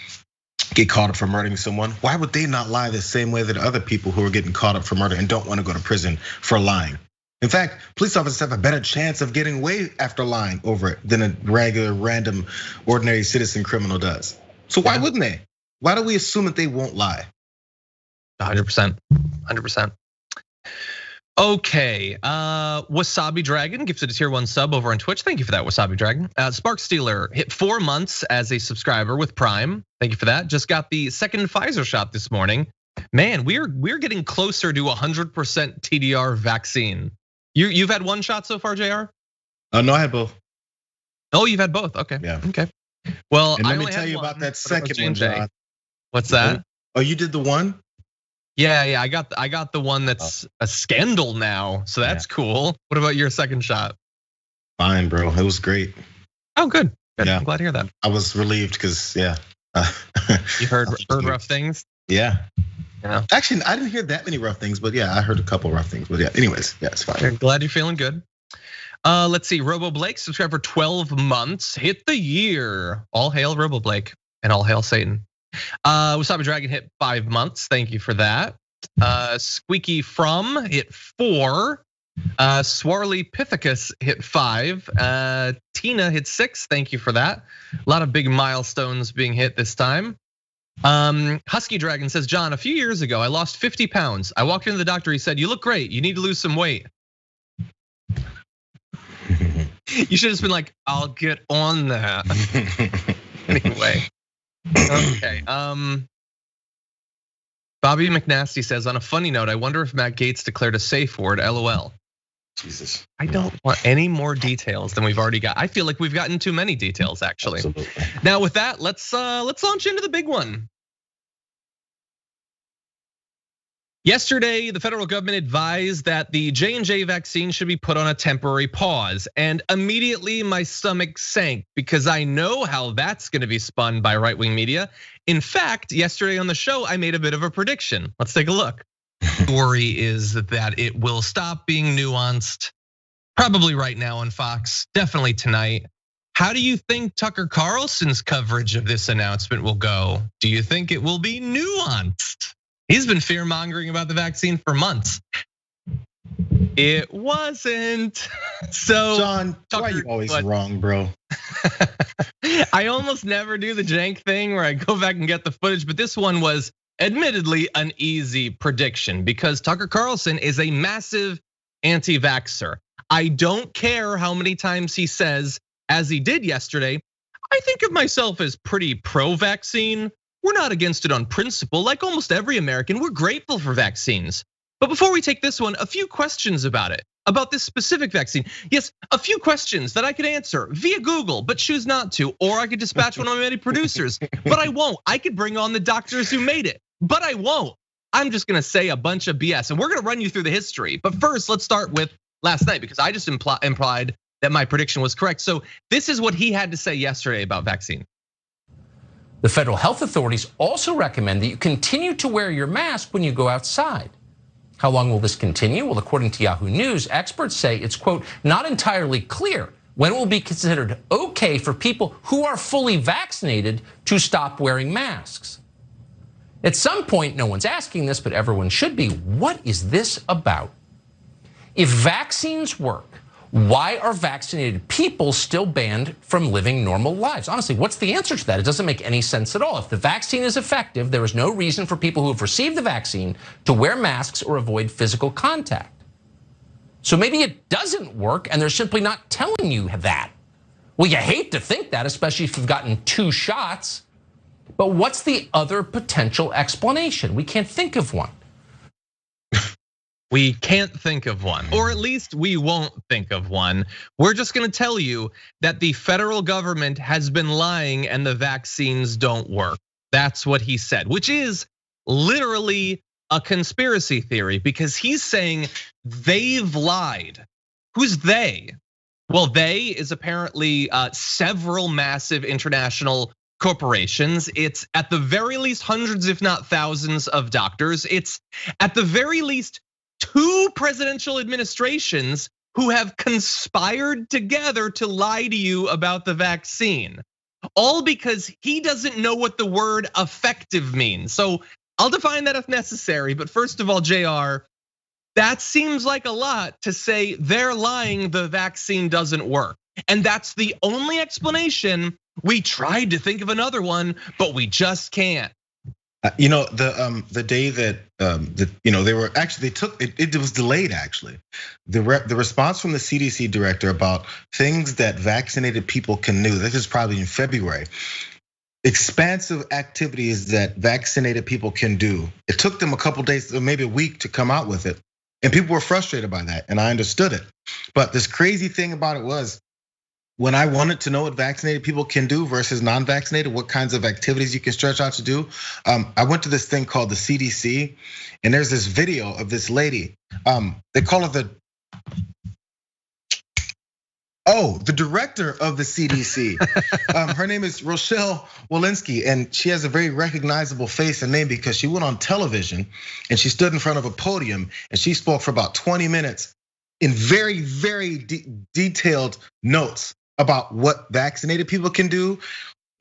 get caught up for murdering someone. Why would they not lie the same way that other people who are getting caught up for murder and don't want to go to prison for lying? In fact, police officers have a better chance of getting away after lying over it than a regular, random, ordinary citizen criminal does. So why wouldn't they? Why do we assume that they won't lie? 100%, 100%. Okay, Wasabi Dragon gifted a tier 1 sub over on Twitch. Thank you for that, Wasabi Dragon. Spark Stealer hit 4 months as a subscriber with Prime. Thank you for that. Just got the second Pfizer shot this morning. Man, we're getting closer to 100% TDR vaccine. You've had 1 shot so far, Jayar? No, I had both. Oh, you've had both. Okay. Yeah. Okay. Well, and let me tell you about that second one, John. What's that? Oh, you did the one? Yeah, I got the one that's a scandal now, so that's cool. What about your second shot? Fine, bro. It was great. Oh, good. Yeah. I'm glad to hear that. I was relieved because, You heard rough things? Yeah. Yeah. Actually, I didn't hear that many rough things, but yeah, I heard a couple rough things. But yeah, anyways, yeah, it's fine. Glad you're feeling good. Let's see, Robo Blake subscribed for 12 months, hit the year. All hail Robo Blake and all hail Satan. Wasabi Dragon hit 5 months. Thank you for that. Squeaky From hit 4. Swarly Pithecus hit 5. Tina hit 6. Thank you for that. A lot of big milestones being hit this time. Husky Dragon says, John, a few years ago, I lost 50 pounds. I walked into the doctor. He said, you look great. You need to lose some weight. You should have just been like, I'll get on that. Anyway. Okay. Bobby McNasty says, on a funny note, I wonder if Matt Gaetz declared a safe word, LOL. Jesus. I don't want any more details than we've already got. I feel like we've gotten too many details, actually. Absolutely. Now with that, let's launch into the big one. Yesterday, the federal government advised that the J&J vaccine should be put on a temporary pause. And immediately my stomach sank because I know how that's gonna be spun by right-wing media. In fact, yesterday on the show, I made a bit of a prediction. Let's take a look. The worry is that it will stop being nuanced, probably right now on Fox, definitely tonight. How do you think Tucker Carlson's coverage of this announcement will go? Do you think it will be nuanced? He's been fear-mongering about the vaccine for months. It wasn't. So John, Tucker, why are you always wrong, bro? I almost never do the jank thing where I go back and get the footage, but this one was admittedly an easy prediction because Tucker Carlson is a massive anti-vaxxer. I don't care how many times he says, as he did yesterday, I think of myself as pretty pro-vaccine. We're not against it on principle. Like almost every American, we're grateful for vaccines. But before we take this one, a few questions about it, about this specific vaccine. Yes, a few questions that I could answer via Google, but choose not to. Or I could dispatch one of my many producers, but I won't. I could bring on the doctors who made it, but I won't. I'm just gonna say a bunch of BS, and we're gonna run you through the history. But first, let's start with last night, because I just implied that my prediction was correct. So this is what he had to say yesterday about vaccine. The federal health authorities also recommend that you continue to wear your mask when you go outside. How long will this continue? Well, according to Yahoo News, experts say it's, quote, not entirely clear when it will be considered okay for people who are fully vaccinated to stop wearing masks. At some point, no one's asking this, but everyone should be. What is this about? If vaccines work, why are vaccinated people still banned from living normal lives? Honestly, what's the answer to that? It doesn't make any sense at all. If the vaccine is effective, there is no reason for people who have received the vaccine to wear masks or avoid physical contact. So maybe it doesn't work and they're simply not telling you that. Well, you hate to think that, especially if you've gotten 2 shots. But what's the other potential explanation? We can't think of one. We can't think of one, or at least we won't think of one. We're just gonna tell you that the federal government has been lying and the vaccines don't work. That's what he said, which is literally a conspiracy theory because he's saying they've lied. Who's they? Well, they is apparently several massive international corporations. It's at the very least hundreds, if not thousands of doctors. It's at the very least 2 presidential administrations who have conspired together to lie to you about the vaccine. All because he doesn't know what the word effective means. So I'll define that if necessary. But first of all, Jayar, that seems like a lot to say they're lying, the vaccine doesn't work. And that's the only explanation. We tried to think of another one, but we just can't. You know, the day that they were actually, they took it was delayed actually. The response from the CDC director about things that vaccinated people can do. This is probably in February. Expansive activities that vaccinated people can do. It took them a couple days, or maybe a week, to come out with it, and people were frustrated by that, and I understood it. But this crazy thing about it was, when I wanted to know what vaccinated people can do versus non-vaccinated, what kinds of activities you can stretch out to do, I went to this thing called the CDC, and there's this video of this lady. They call her the director of the CDC. Her name is Rochelle Walensky, and she has a very recognizable face and name because she went on television and she stood in front of a podium and she spoke for about 20 minutes in very, very detailed notes about what vaccinated people can do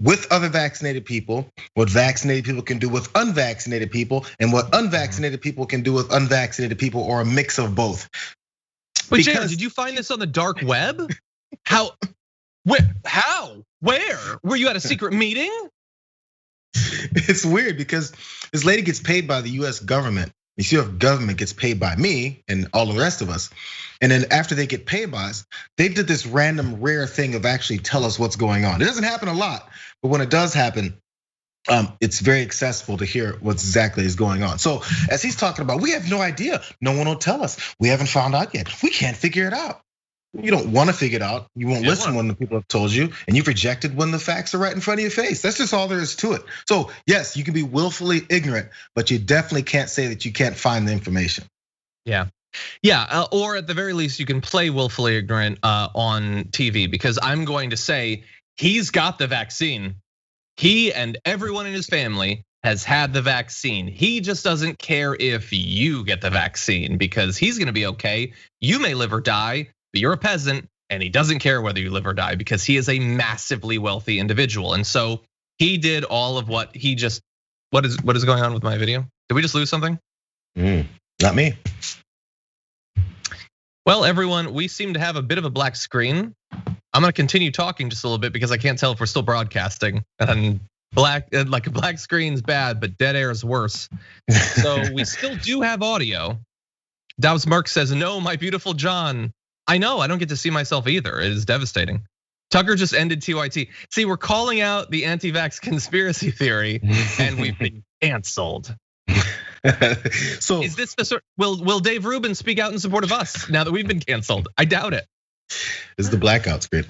with other vaccinated people, what vaccinated people can do with unvaccinated people, and what unvaccinated people can do with unvaccinated people, or a mix of both. Wait, Jayar, did you find this on the dark web? How? Where? Were you at a secret meeting? It's weird because this lady gets paid by the US government. You see, if government gets paid by me and all the rest of us, and then after they get paid by us, they did this random rare thing of actually tell us what's going on. It doesn't happen a lot, but when it does happen, it's very accessible to hear what exactly is going on. So as he's talking about, we have no idea. No one will tell us. We haven't found out yet. We can't figure it out. You don't want to figure it out. You won't listen when the people have told you, and you've rejected when the facts are right in front of your face. That's just all there is to it. So yes, you can be willfully ignorant, but you definitely can't say that you can't find the information. Yeah, or at the very least, you can play willfully ignorant on TV, because I'm going to say he's got the vaccine. He and everyone in his family has had the vaccine. He just doesn't care if you get the vaccine, because he's gonna be okay. You may live or die, but you're a peasant, and he doesn't care whether you live or die because he is a massively wealthy individual. And so he did all of what he just, what is going on with my video? Did we just lose something? Not me. Well, everyone, we seem to have a bit of a black screen. I'm gonna continue talking just a little bit because I can't tell if we're still broadcasting. And like a black screen's bad, but dead air is worse. So we still do have audio. Dobbs Mark says, no, my beautiful John. I know, I don't get to see myself either. It is devastating. Tucker just ended TYT. See, we're calling out the anti-vax conspiracy theory, and we've been canceled. So is this the sort? Will Dave Rubin speak out in support of us now that we've been canceled? I doubt it. This is the blackout screen.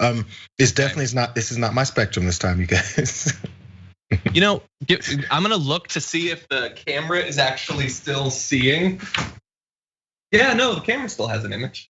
It's definitely not. This is not my spectrum this time, you guys. You know, I'm gonna look to see if the camera is actually still seeing. Yeah, no, the camera still has an image.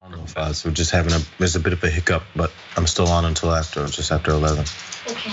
I don't know if we're just having there's a bit of a hiccup, but I'm still on until just after 11. Okay.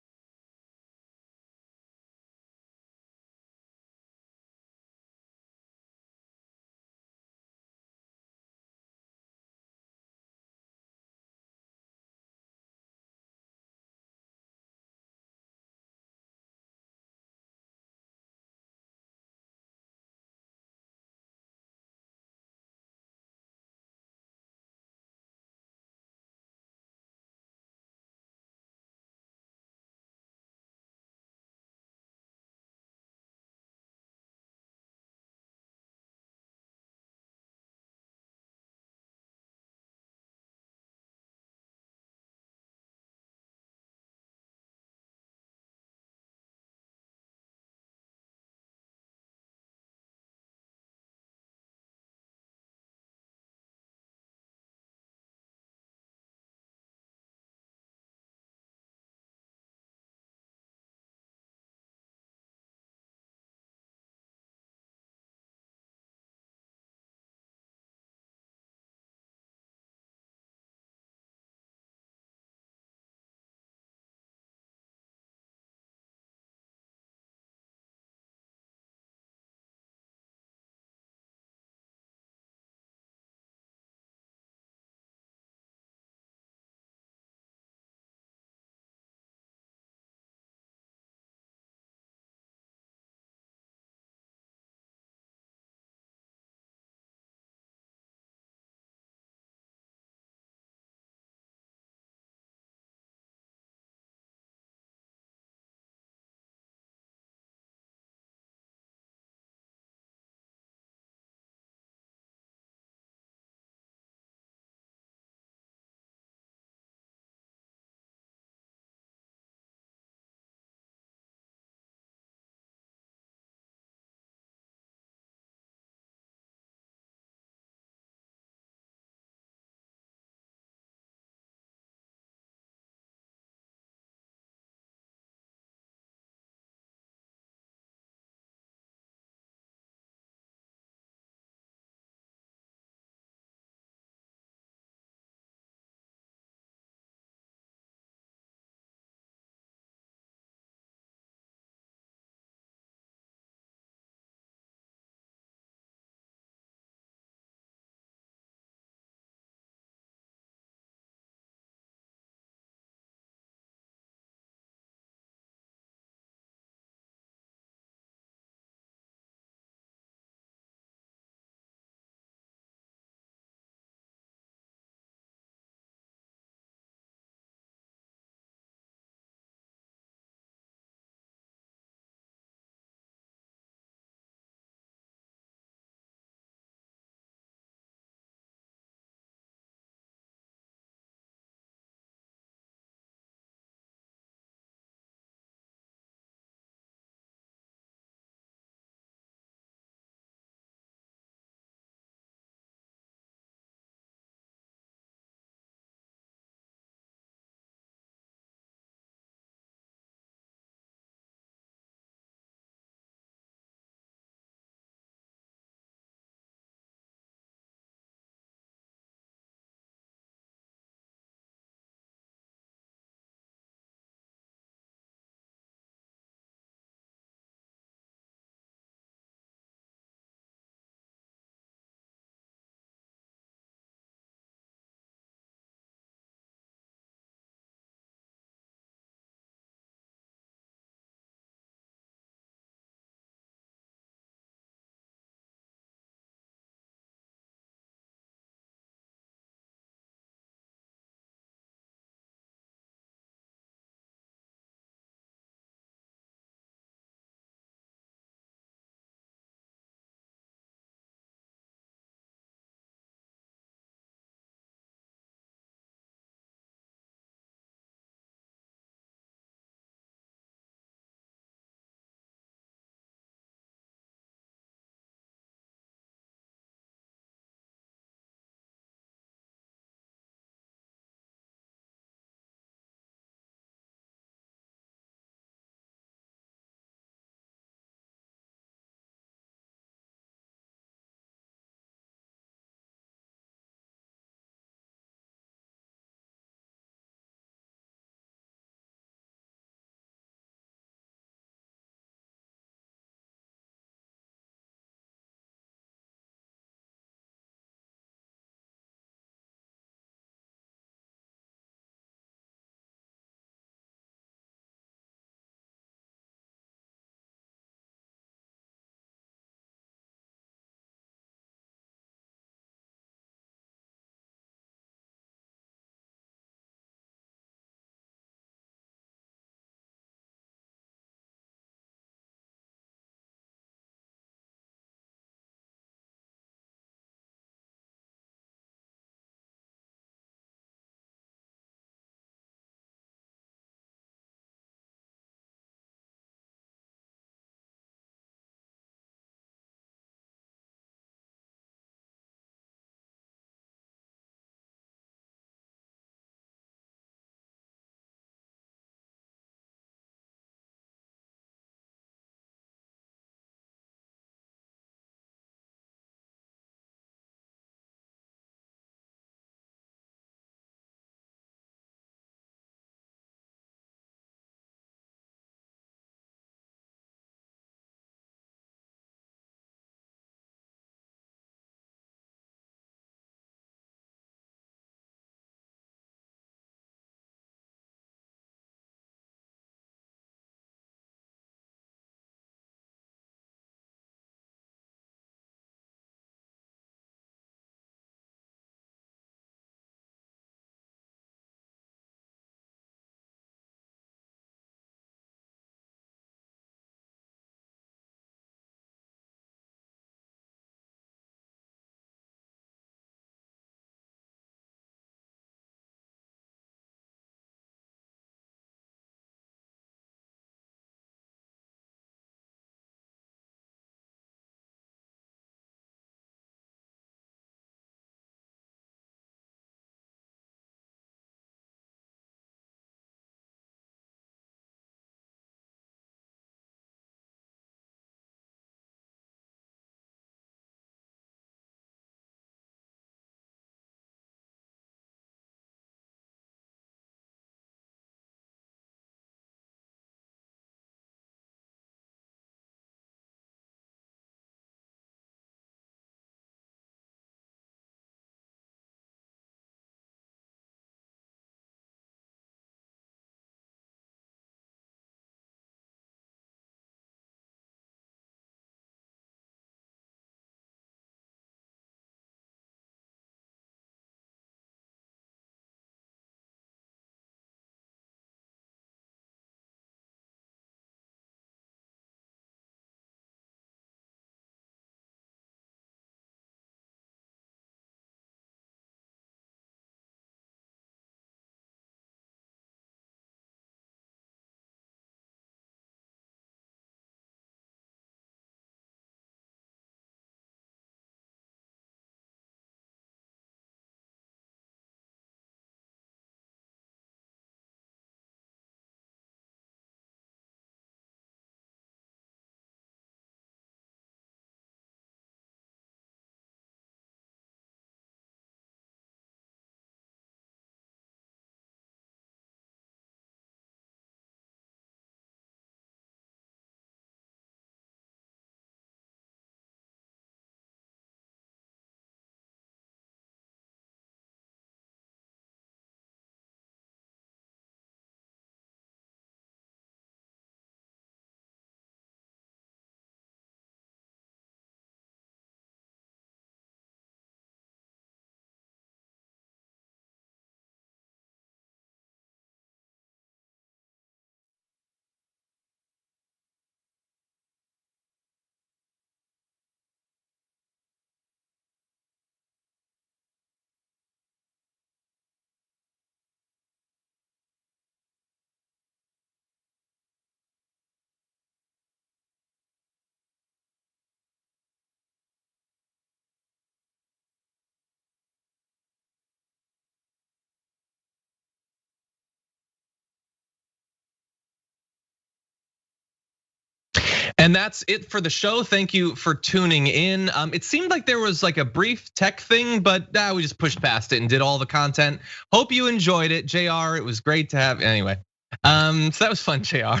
And that's it for the show. Thank you for tuning in. It seemed like there was like a brief tech thing, but we just pushed past it and did all the content. Hope you enjoyed it, Jayar. It was great to have. Anyway, so that was fun, Jayar.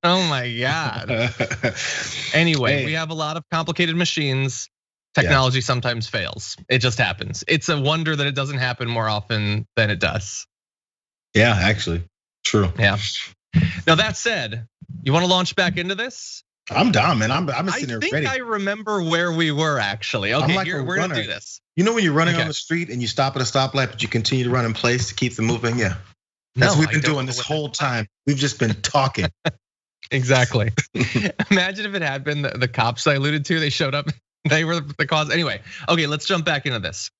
Oh my God. Anyway, we have a lot of complicated machines. Technology sometimes fails. It just happens. It's a wonder that it doesn't happen more often than it does. Yeah, actually, true. Yeah. Now that said, you want to launch back into this? I'm down, man. I'm sitting there ready. I think I remember where we were actually. Okay, like we're gonna do this. You know when you're running on the street and you stop at a stoplight, but you continue to run in place to keep them moving? Yeah. That's what we've been doing this whole time. We've just been talking. Exactly. Imagine if it had been the cops I alluded to. They showed up. They were the cause. Anyway, okay, let's jump back into this.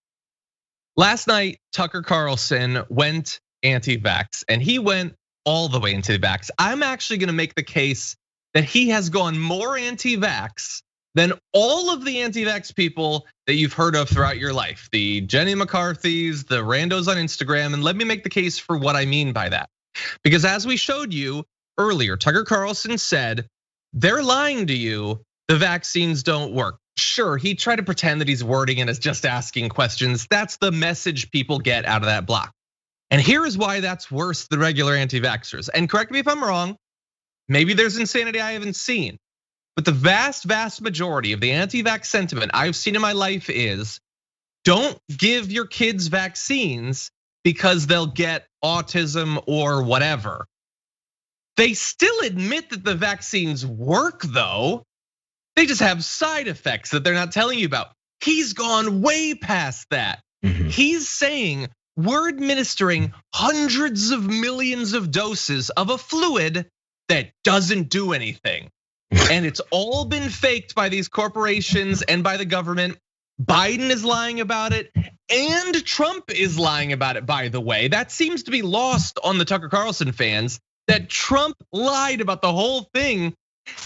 Last night, Tucker Carlson went anti-vax, and he went all the way anti-vax. I'm actually gonna make the case that he has gone more anti-vax than all of the anti-vax people that you've heard of throughout your life. The Jenny McCarthy's, the randos on Instagram, and let me make the case for what I mean by that. Because as we showed you earlier, Tucker Carlson said, they're lying to you, the vaccines don't work. Sure, he tried to pretend that he's wording it as just asking questions. That's the message people get out of that block. And here is why that's worse than regular anti-vaxxers. And correct me if I'm wrong, maybe there's insanity I haven't seen. But the vast majority of the anti-vax sentiment I've seen in my life is, don't give your kids vaccines because they'll get autism or whatever. They still admit that the vaccines work though. They just have side effects that they're not telling you about. He's gone way past that. He's saying, we're administering hundreds of millions of doses of a fluid that doesn't do anything. And it's all been faked by these corporations and by the government. Biden is lying about it, and Trump is lying about it, by the way. That seems to be lost on the Tucker Carlson fans, that Trump lied about the whole thing.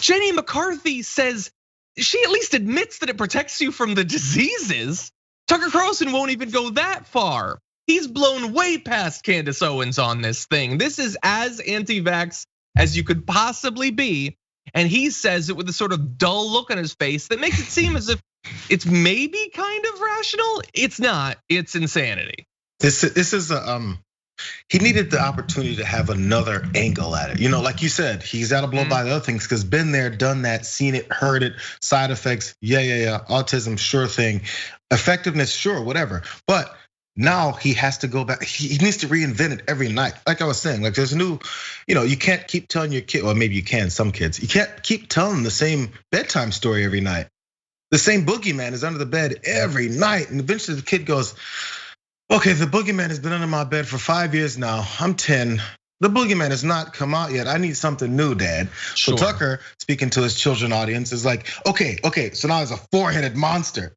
Jenny McCarthy says she at least admits that it protects you from the diseases. Tucker Carlson won't even go that far. He's blown way past Candace Owens on this thing. This is as anti-vax as you could possibly be. And he says it with a sort of dull look on his face that makes it seem as if it's maybe kind of rational. It's not, it's insanity. This is he needed the opportunity to have another angle at it. You know, like you said, he's got to blow by the other things because been there, done that, seen it, heard it, side effects, yeah. Autism, sure thing. Effectiveness, sure, whatever. But now he has to go back. He needs to reinvent it every night. Like I was saying, like there's a new, you can't keep telling your kid, or maybe you can, some kids. You can't keep telling the same bedtime story every night. The same boogeyman is under the bed every night. And eventually the kid goes, okay, the boogeyman has been under my bed for 5 years now. I'm 10. The boogeyman has not come out yet. I need something new, Dad. Sure. So Tucker, speaking to his children audience, is like, okay, so now it's a four-headed monster.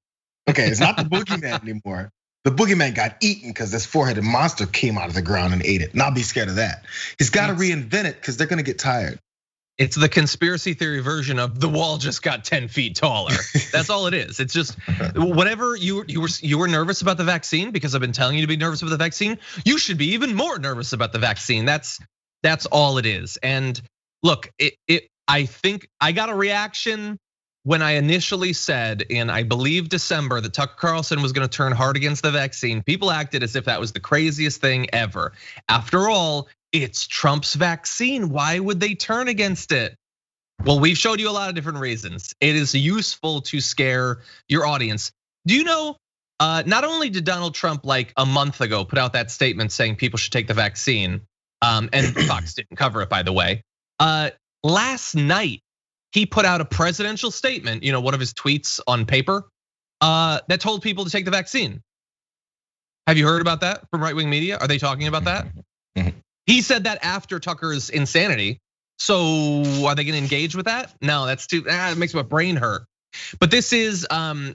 Okay, it's not the boogeyman anymore. The boogeyman got eaten because this four-headed monster came out of the ground and ate it. Not be scared of that. He's got to reinvent it because they're gonna get tired. It's the conspiracy theory version of the wall just got 10 feet taller. That's all it is. It's just whatever you were nervous about the vaccine because I've been telling you to be nervous about the vaccine. You should be even more nervous about the vaccine. That's all it is. And look, I think I got a reaction when I initially said in, I believe, December that Tucker Carlson was gonna turn hard against the vaccine. People acted as if that was the craziest thing ever. After all, it's Trump's vaccine. Why would they turn against it? Well, we've showed you a lot of different reasons. It is useful to scare your audience. Do you know, not only did Donald Trump like a month ago put out that statement saying people should take the vaccine, and Fox didn't cover it, by the way. Last night, he put out a presidential statement, one of his tweets on paper, that told people to take the vaccine. Have you heard about that from right-wing media? Are they talking about that? He said that after Tucker's insanity. So are they gonna engage with that? No, that's too, it makes my brain hurt. But this is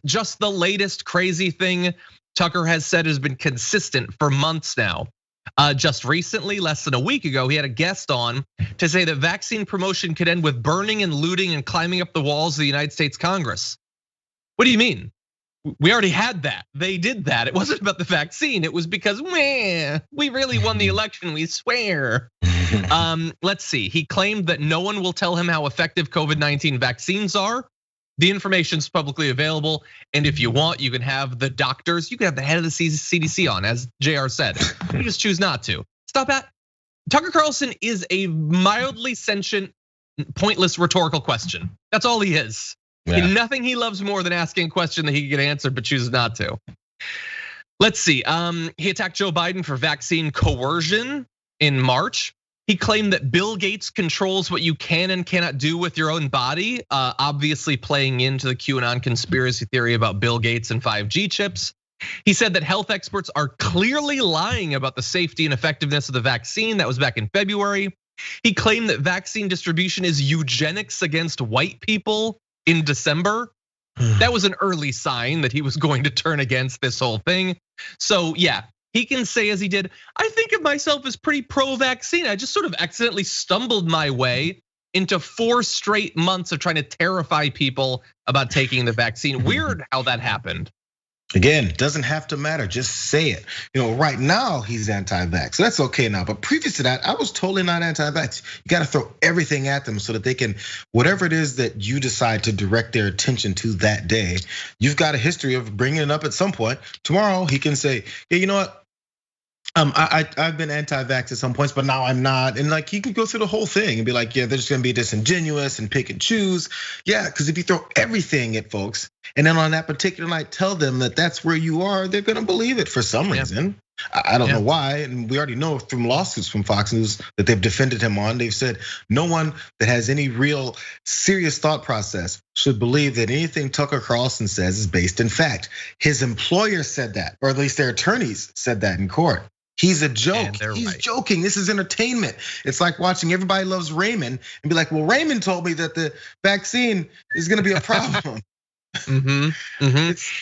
just the latest crazy thing Tucker has said has been consistent for months now. Just recently, less than a week ago, he had a guest on to say that vaccine promotion could end with burning and looting and climbing up the walls of the United States Congress. What do you mean? we already had that. They did that. It wasn't about the vaccine. It was because we really won the election, we swear. Let's see. He claimed that no one will tell him how effective COVID-19 vaccines are. The information's publicly available, and if you want, you can have the doctors, you can have the head of the CDC on, as Jayar said. You just choose not to. Stop that. Tucker Carlson is a mildly sentient, pointless rhetorical question. That's all he is. Yeah. Nothing he loves more than asking a question that he can get answered, but chooses not to. Let's see. He attacked Joe Biden for vaccine coercion in March. He claimed that Bill Gates controls what you can and cannot do with your own body, obviously playing into the QAnon conspiracy theory about Bill Gates and 5G chips. He said that health experts are clearly lying about the safety and effectiveness of the vaccine. That was back in February. He claimed that vaccine distribution is eugenics against white people in December. That was an early sign that he was going to turn against this whole thing. So yeah, he can say as he did, I think of myself as pretty pro-vaccine. I just sort of accidentally stumbled my way into 4 straight months of trying to terrify people about taking the vaccine. Weird how that happened. Again, doesn't have to matter, just say it. Right now he's anti-vax, so that's okay now. But previous to that, I was totally not anti-vax. You gotta throw everything at them so that they can, whatever it is that you decide to direct their attention to that day, you've got a history of bringing it up at some point. Tomorrow he can say, yeah, you know what? I've been anti-vax at some points, but now I'm not. And like he can go through the whole thing and be like, yeah, they're just gonna be disingenuous and pick and choose. Yeah, because if you throw everything at folks and then on that particular night tell them that that's where you are, they're gonna believe it for some reason. I don't know why, and we already know from lawsuits from Fox News that they've defended him on. They've said no one that has any real serious thought process should believe that anything Tucker Carlson says is based in fact. His employer said that, or at least their attorneys said that in court. He's a joke. He's joking. This is entertainment. It's like watching Everybody Loves Raymond and be like, well, Raymond told me that the vaccine is gonna be a problem.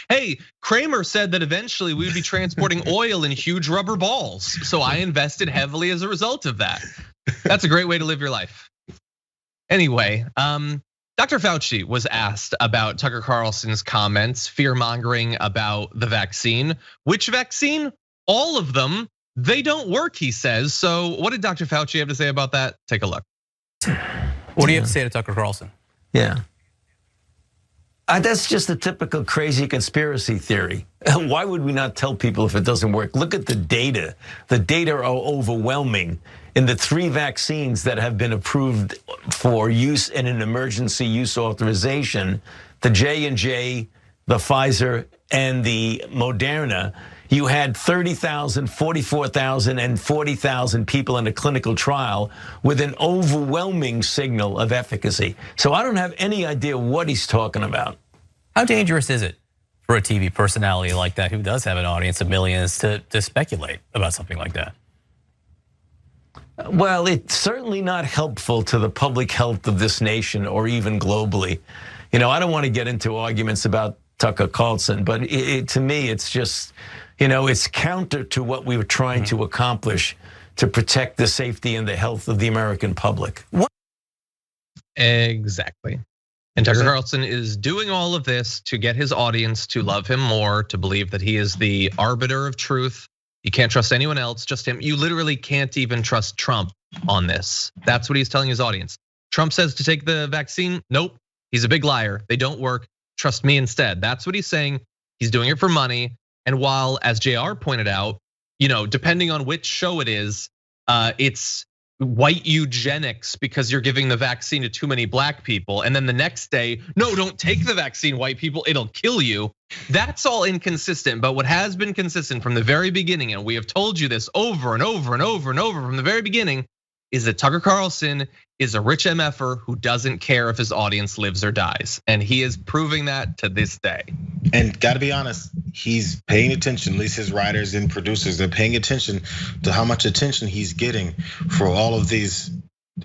Hey, Kramer said that eventually we would be transporting oil in huge rubber balls. So I invested heavily as a result of that. That's a great way to live your life. Anyway, Dr. Fauci was asked about Tucker Carlson's comments, fear mongering about the vaccine. Which vaccine? All of them. They don't work, he says. So what did Dr. Fauci have to say about that? Take a look. What do you have to say to Tucker Carlson? Yeah. That's just a typical crazy conspiracy theory. Why would we not tell people if it doesn't work? Look at the data. The data are overwhelming. In the 3 vaccines that have been approved for use in an emergency use authorization, the J&J, the Pfizer, and the Moderna, you had 30,000, 44,000, and 40,000 people in a clinical trial with an overwhelming signal of efficacy. So I don't have any idea what he's talking about. How dangerous is it for a TV personality like that who does have an audience of millions to speculate about something like that? Well, it's certainly not helpful to the public health of this nation or even globally. I don't want to get into arguments about Tucker Carlson, but to me, it's just, it's counter to what we were trying to accomplish to protect the safety and the health of the American public. Exactly. And Tucker Carlson is doing all of this to get his audience to love him more, to believe that he is the arbiter of truth. You can't trust anyone else, just him. You literally can't even trust Trump on this. That's what he's telling his audience. Trump says to take the vaccine. Nope, he's a big liar. They don't work. Trust me instead. That's what he's saying. He's doing it for money. And while, as Jayar pointed out, depending on which show it is, it's white eugenics because you're giving the vaccine to too many black people. And then the next day, no, don't take the vaccine, white people, it'll kill you. That's all inconsistent. But what has been consistent from the very beginning, and we have told you this over and over and over and over from the very beginning, is that Tucker Carlson is a rich MFer who doesn't care if his audience lives or dies. And he is proving that to this day. And gotta be honest, he's paying attention, at least his writers and producers, they're paying attention to how much attention he's getting for all of these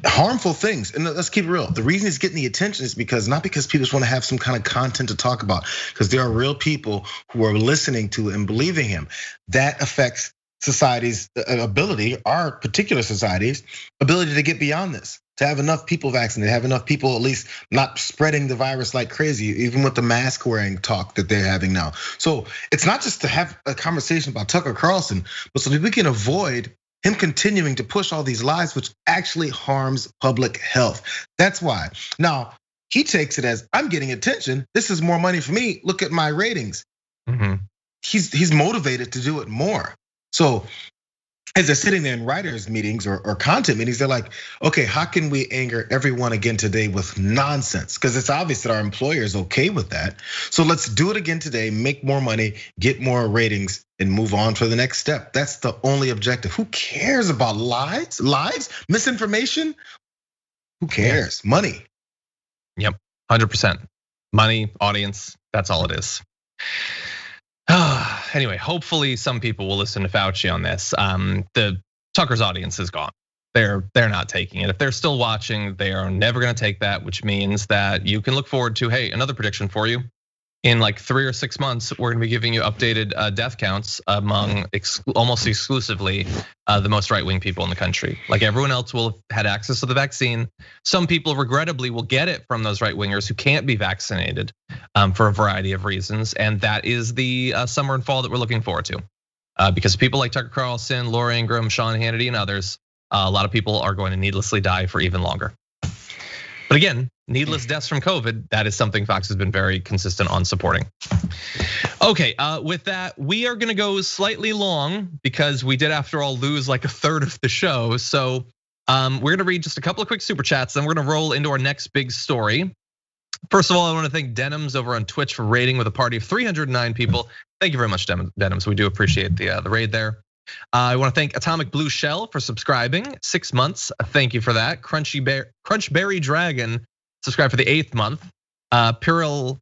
harmful things. And let's keep it real. The reason he's getting the attention is not because people just want to have some kind of content to talk about, because there are real people who are listening to and believing him. That affects society's ability, our particular society's ability to get beyond this. to have enough people vaccinated, have enough people at least not spreading the virus like crazy, even with the mask wearing talk that they're having now. So it's not just to have a conversation about Tucker Carlson, but so that we can avoid him continuing to push all these lies, which actually harms public health. That's why. Now, he takes it as, I'm getting attention. This is more money for me. Look at my ratings. He's motivated to do it more. So as they're sitting there in writers' meetings or content meetings, they're like, okay, how can we anger everyone again today with nonsense? Because it's obvious that our employer is okay with that. So let's do it again today, make more money, get more ratings, and move on for the next step. That's the only objective. Who cares about lies, misinformation? Who cares? Money. Yep, 100%. Money, audience, that's all it is. Anyway, hopefully some people will listen to Fauci on this. The Tucker's audience is gone. They're not taking it. If they're still watching, they are never gonna take that, which means that you can look forward to, hey, another prediction for you. In like 3 or 6 months, we're gonna be giving you updated death counts among almost exclusively the most right-wing people in the country. Like everyone else will have had access to the vaccine. Some people regrettably will get it from those right-wingers who can't be vaccinated for a variety of reasons. And that is the summer and fall that we're looking forward to. Because people like Tucker Carlson, Laura Ingraham, Sean Hannity, and others, a lot of people are going to needlessly die for even longer. But again, needless deaths from COVID, that is something Fox has been very consistent on supporting. Okay, with that, we are gonna go slightly long because we did, after all, lose like a third of the show. So we're gonna read just a couple of quick super chats, then we're gonna roll into our next big story. First of all, I wanna thank Denims over on Twitch for raiding with a party of 309 people. Thank you very much, Denims. We do appreciate the raid there. I want to thank Atomic Blue Shell for subscribing 6 months. Thank you for that. Crunchberry Dragon subscribed for the 8th month. Pyralicia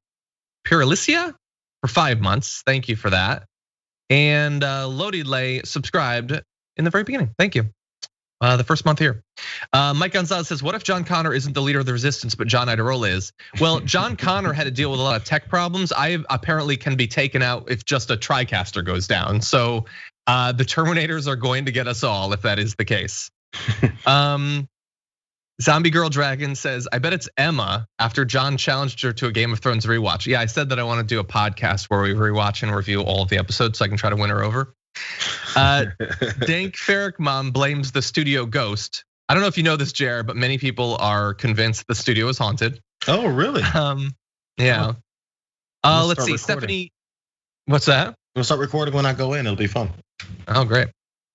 for 5 months. Thank you for that. And Lodi Lay subscribed in the very beginning. Thank you. The first month here. Mike Gonzalez says, what if John Connor isn't the leader of the resistance, but John Iadarola is? Well, John Connor had to deal with a lot of tech problems. I apparently can be taken out if just a TriCaster goes down. So the Terminators are going to get us all if that is the case. Zombie Girl Dragon says, I bet it's Emma after John challenged her to a Game of Thrones rewatch. Yeah, I said that I want to do a podcast where we rewatch and review all of the episodes so I can try to win her over. Dank Ferric Mom blames the studio ghost. I don't know if you know this, Jayar, but many people are convinced the studio is haunted. Oh, really? Yeah. Let's see, Stephanie. What's that? We'll start recording when I go in. It'll be fun. Oh, great.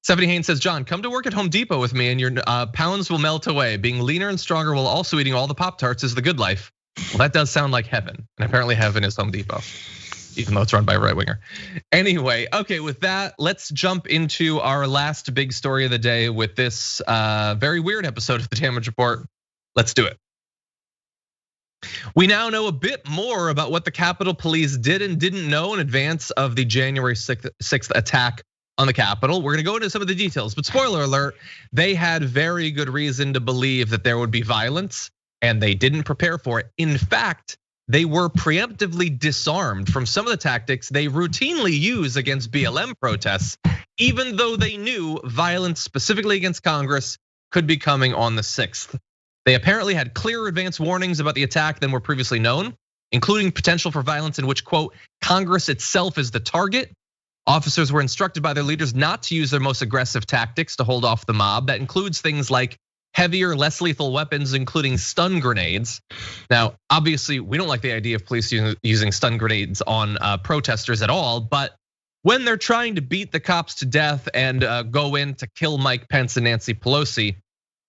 Stephanie Haynes says, John, come to work at Home Depot with me and your pounds will melt away. Being leaner and stronger while also eating all the Pop-Tarts is the good life. Well, that does sound like heaven. And apparently heaven is Home Depot, even though it's run by a right winger. Anyway, okay, with that, let's jump into our last big story of the day with this very weird episode of the Damage Report. Let's do it. We now know a bit more about what the Capitol Police did and didn't know in advance of the January 6th attack on the Capitol. We're gonna go into some of the details, but spoiler alert, they had very good reason to believe that there would be violence and they didn't prepare for it. In fact, they were preemptively disarmed from some of the tactics they routinely use against BLM protests, even though they knew violence specifically against Congress could be coming on the 6th. They apparently had clearer advance warnings about the attack than were previously known, including potential for violence in which, quote, Congress itself is the target. Officers were instructed by their leaders not to use their most aggressive tactics to hold off the mob. That includes things like heavier, less lethal weapons, including stun grenades. Now, obviously, we don't like the idea of police using stun grenades on protesters at all, but when they're trying to beat the cops to death and go in to kill Mike Pence and Nancy Pelosi,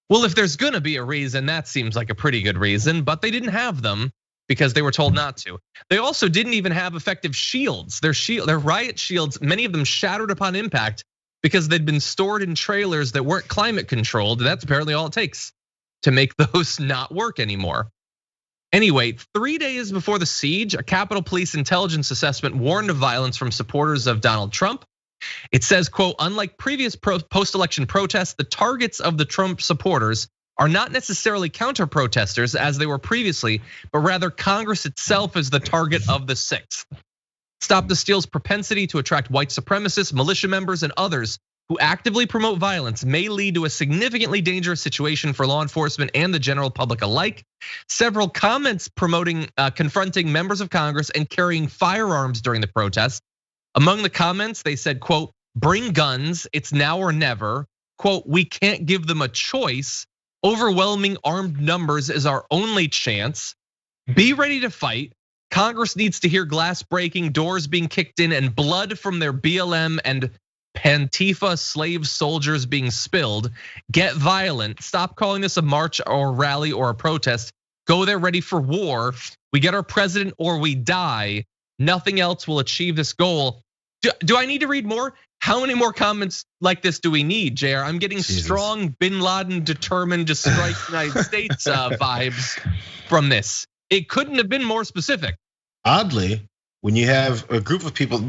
well, if there's gonna be a reason, that seems like a pretty good reason, but they didn't have them because they were told not to. They also didn't even have effective shields. Their riot shields, many of them shattered upon impact because they'd been stored in trailers that weren't climate controlled. That's apparently all it takes to make those not work anymore. Anyway, 3 days before the siege, a Capitol Police intelligence assessment warned of violence from supporters of Donald Trump. It says, quote, unlike previous post-election protests, the targets of the Trump supporters are not necessarily counter-protesters as they were previously, but rather Congress itself is the target of the 6th. Stop the Steal's propensity to attract white supremacists, militia members, and others who actively promote violence may lead to a significantly dangerous situation for law enforcement and the general public alike. Several comments confronting members of Congress and carrying firearms during the protest. Among the comments, they said, quote, bring guns, it's now or never. Quote, we can't give them a choice. Overwhelming armed numbers is our only chance. Be ready to fight. Congress needs to hear glass breaking, doors being kicked in, and blood from their BLM and Pantifa slave soldiers being spilled. Get violent. Stop calling this a march or a rally or a protest. Go there ready for war. We get our president or we die. Nothing else will achieve this goal. Do I need to read more? How many more comments like this do we need, Jayar? I'm getting strong Bin Laden determined to strike the United States vibes from this. It couldn't have been more specific. Oddly, when you have a group of people,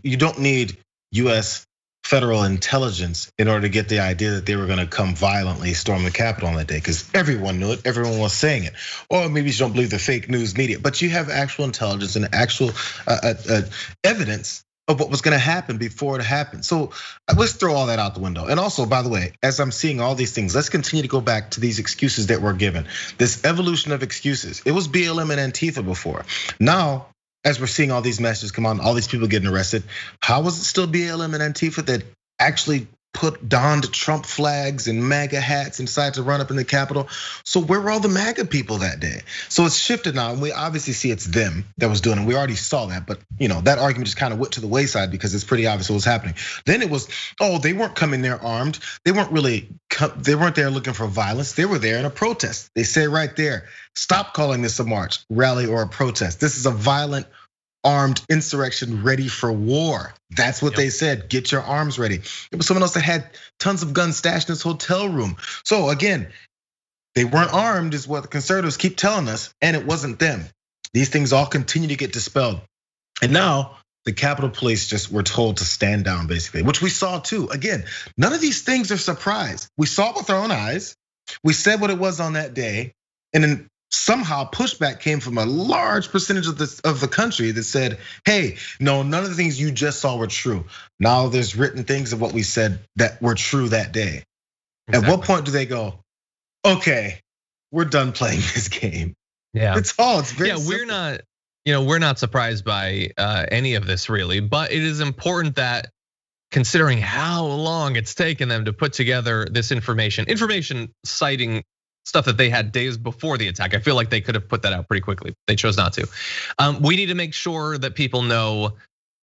you don't need US federal intelligence in order to get the idea that they were gonna come violently storm the Capitol on that day, because everyone knew it, everyone was saying it. Or maybe you don't believe the fake news media, but you have actual intelligence and actual evidence of what was gonna happen before it happened. So let's throw all that out the window. And also, by the way, as I'm seeing all these things, let's continue to go back to these excuses that were given. This evolution of excuses. It was BLM and Antifa before. Now, as we're seeing all these messages come on, all these people getting arrested, how was it still BLM and Antifa that actually donned Trump flags and MAGA hats and decided to run up in the Capitol? So where were all the MAGA people that day? So it's shifted now, and we obviously see it's them that was doing it. We already saw that, but that argument just kind of went to the wayside because it's pretty obvious what was happening. Then it was, they weren't coming there armed. They weren't there looking for violence. They were there in a protest. They say right there, stop calling this a march, rally, or a protest. This is a violent, armed insurrection ready for war. That's what they said. Get your arms ready. It was someone else that had tons of guns stashed in his hotel room. So again, they weren't armed is what the conservatives keep telling us, and it wasn't them. These things all continue to get dispelled. And now the Capitol Police just were told to stand down basically, which we saw too. Again, none of these things are surprise. We saw it with our own eyes. We said what it was on that day. And then somehow pushback came from a large percentage of the country that said, hey, no, none of the things you just saw were true. Now there's written things of what we said that were true that day. Exactly. At what point do they go, okay, we're done playing this game? Yeah, it's very simple. We're not surprised by any of this really, but it is important that considering how long it's taken them to put together this information citing stuff that they had days before the attack. I feel like they could have put that out pretty quickly. They chose not to. We need to make sure that people know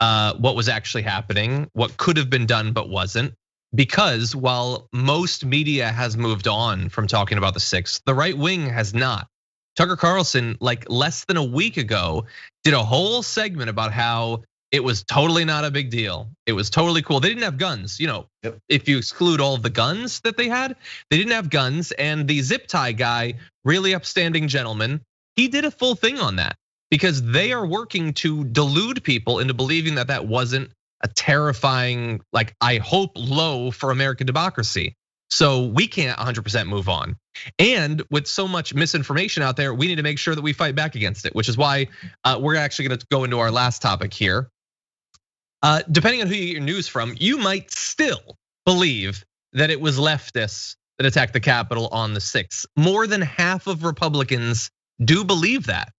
what was actually happening, what could have been done but wasn't. Because while most media has moved on from talking about the 6th, the right wing has not. Tucker Carlson, like less than a week ago, did a whole segment about how it was totally not a big deal. It was totally cool. They didn't have guns, if you exclude all of the guns that they had, they didn't have guns. And the zip tie guy, really upstanding gentleman, he did a full thing on that because they are working to delude people into believing that that wasn't a terrifying, like I hope, low for American democracy. So we can't 100% move on. And with so much misinformation out there, we need to make sure that we fight back against it, which is why we're actually gonna go into our last topic here. Depending on who you get your news from, you might still believe that it was leftists that attacked the Capitol on the 6th. More than half of Republicans do believe that.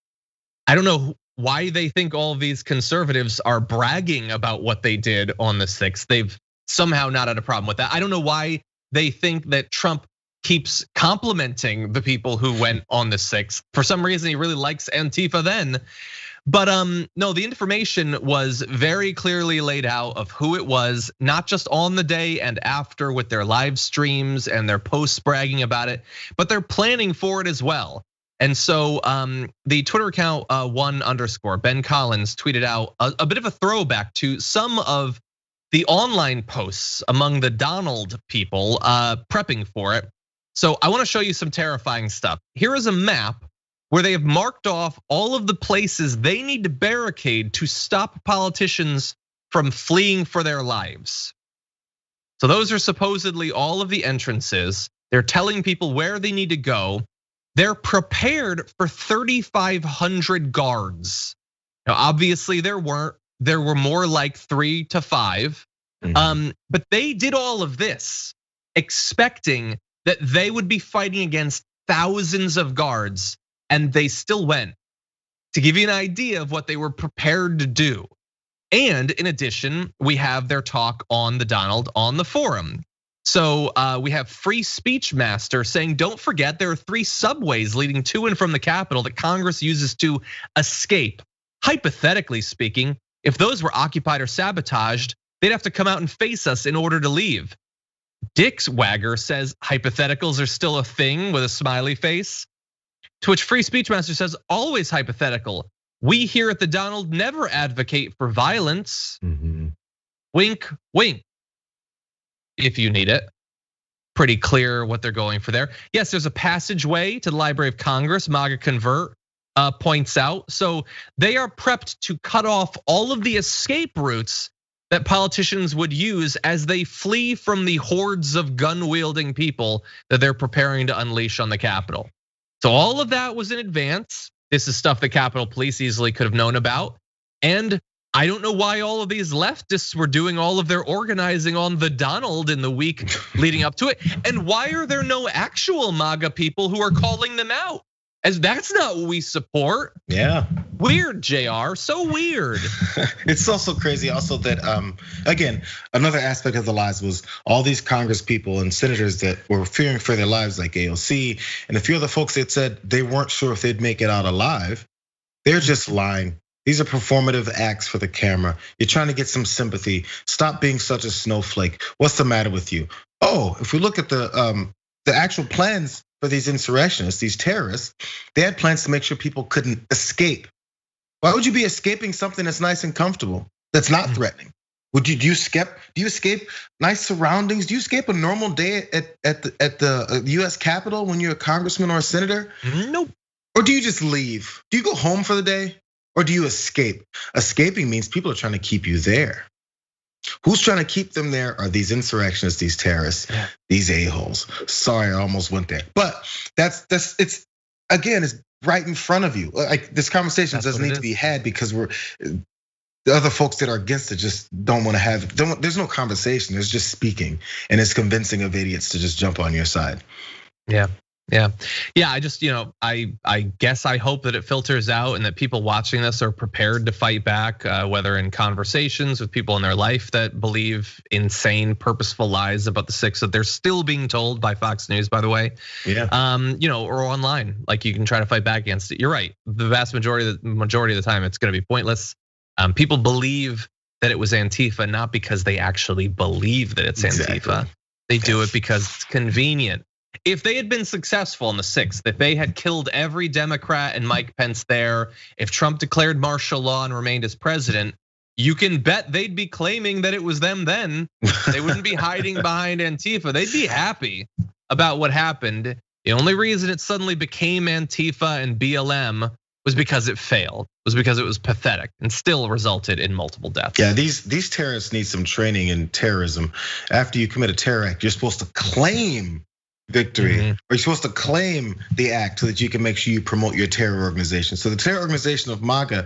I don't know why they think all of these conservatives are bragging about what they did on the 6th. They've somehow not had a problem with that. I don't know why they think that Trump keeps complimenting the people who went on the 6th. For some reason, he really likes Antifa then. But no, the information was very clearly laid out of who it was, not just on the day and after with their live streams and their posts bragging about it, but they're planning for it as well. And so the Twitter account _Ben Collins tweeted out a bit of a throwback to some of the online posts among the Donald people prepping for it. So I wanna show you some terrifying stuff. Here is a map where they have marked off all of the places they need to barricade to stop politicians from fleeing for their lives. So those are supposedly all of the entrances. They're telling people where they need to go. They're prepared for 3,500 guards. Now, obviously there were more like 3 to 5, But they did all of this expecting that they would be fighting against thousands of guards, and they still went. To give you an idea of what they were prepared to do. And in addition, we have their talk on the Donald on the forum. So we have Free Speech Master saying, don't forget there are 3 subways leading to and from the Capitol that Congress uses to escape. Hypothetically speaking, if those were occupied or sabotaged, they'd have to come out and face us in order to leave. Dick Wagger says hypotheticals are still a thing with a smiley face. To which Free Speech Master says, always hypothetical. We here at the Donald never advocate for violence. Wink, wink. If you need it. Pretty clear what they're going for there. Yes, there's a passageway to the Library of Congress, MAGA Convert points out. So they are prepped to cut off all of the escape routes that politicians would use as they flee from the hordes of gun-wielding people that they're preparing to unleash on the Capitol. So all of that was in advance. This is stuff the Capitol Police easily could have known about. And I don't know why all of these leftists were doing all of their organizing on the Donald in the week leading up to it. And why are there no actual MAGA people who are calling them out? As that's not what we support. Yeah. Weird, Jayar, so weird. It's also crazy also that, again, another aspect of the lies was all these Congress people and senators that were fearing for their lives, like AOC, and a few other folks that said they weren't sure if they'd make it out alive. They're just lying. These are performative acts for the camera. You're trying to get some sympathy. Stop being such a snowflake. What's the matter with you? Oh, if we look at the actual plans for these insurrectionists, these terrorists, they had plans to make sure people couldn't escape. Why would you be escaping something that's nice and comfortable, that's not threatening? Do you escape nice surroundings? Do you escape a normal day at the US Capitol when you're a congressman or a senator? Nope. Or do you just leave? Do you go home for the day? Or do you escape? Escaping means people are trying to keep you there. Who's trying to keep them there are these insurrectionists, these terrorists, these a-holes. Sorry, I almost went there. But it's right in front of you. Like this conversation doesn't need to be had because the other folks that are against it just don't want to have. There's no conversation. There's just speaking, and it's convincing of idiots to just jump on your side. Yeah. I just, I guess I hope that it filters out and that people watching this are prepared to fight back, whether in conversations with people in their life that believe insane, purposeful lies about the 6 that they're still being told by Fox News, by the way. Yeah. Or online, like you can try to fight back against it. You're right. The vast majority of the time, it's going to be pointless. People believe that it was Antifa, not because they actually believe that it's Antifa. They do it because it's convenient. If they had been successful on the 6th, if they had killed every Democrat and Mike Pence there, if Trump declared martial law and remained as president, you can bet they'd be claiming that it was them then. They wouldn't be hiding behind Antifa. They'd be happy about what happened. The only reason it suddenly became Antifa and BLM was because it failed, was because it was pathetic and still resulted in multiple deaths. Yeah, these terrorists need some training in terrorism. After you commit a terror act, you're supposed to claim victory, or you're supposed to claim the act so that you can make sure you promote your terror organization. So the terror organization of MAGA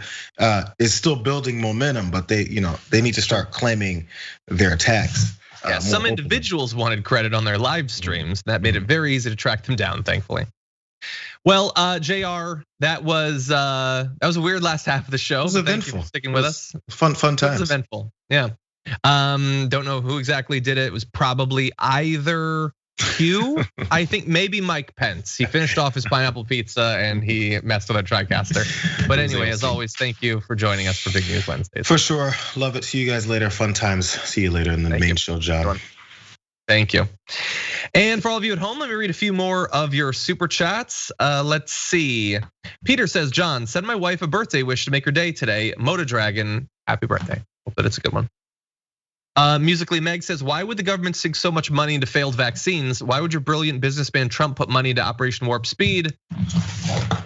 is still building momentum, but they need to start claiming their attacks. Yeah, some individuals wanted credit on their live streams. That made it very easy to track them down, thankfully. Well, Jayar, that was a weird last half of the show. It was eventful. Thank you for sticking with us. Fun times. It was eventful. Yeah. Don't know who exactly did it. It was probably either Q, I think maybe Mike Pence. He finished off his pineapple pizza and he messed with our TriCaster. But anyway, as always, thank you for joining us for Big News Wednesdays. For sure, love it. See you guys later. Fun times. See you later in the main show, John. Thank you. And for all of you at home, let me read a few more of your super chats. Let's see. Peter says, John, send my wife a birthday wish to make her day today. Moto Dragon, happy birthday. Hope that it's a good one. Musically Meg says, why would the government sink so much money into failed vaccines? Why would your brilliant businessman Trump put money into Operation Warp Speed?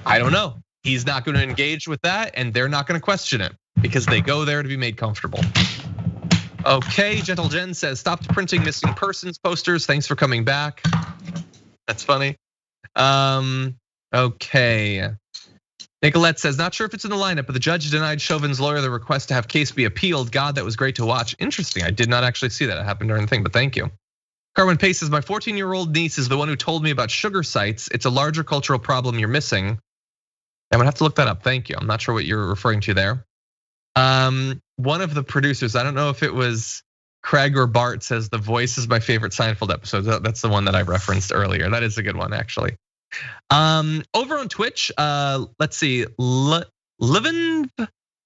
I don't know. He's not going to engage with that and they're not going to question it because they go there to be made comfortable. Okay, Gentle Jen says, stop printing missing persons posters. Thanks for coming back. That's funny. Okay. Nicolette says, not sure if it's in the lineup, but the judge denied Chauvin's lawyer the request to have case be appealed. God, that was great to watch. Interesting, I did not actually see that. It happened during the thing, but thank you. Carmen Pace says, my 14-year-old niece is the one who told me about sugar sites. It's a larger cultural problem you're missing. I'm gonna have to look that up, thank you. I'm not sure what you're referring to there. One of the producers, I don't know if it was Craig or Bart, says the voice is my favorite Seinfeld episode. That's the one that I referenced earlier. That is a good one, actually. Over on Twitch, let's see, Livin,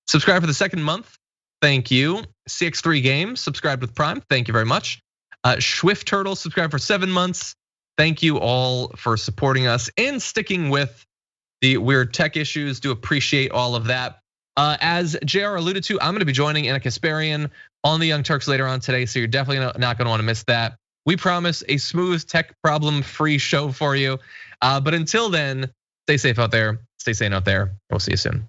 subscribe for the second month. Thank you. CX3 Games, subscribed with Prime. Thank you very much. Swift Turtle, subscribed for 7 months. Thank you all for supporting us and sticking with the weird tech issues. Do appreciate all of that. As Jayar alluded to, I'm gonna be joining Anna Kasparian on the Young Turks later on today, so you're definitely not gonna wanna miss that. We promise a smooth, tech problem-free show for you. But until then, stay safe out there, stay sane out there. We'll see you soon.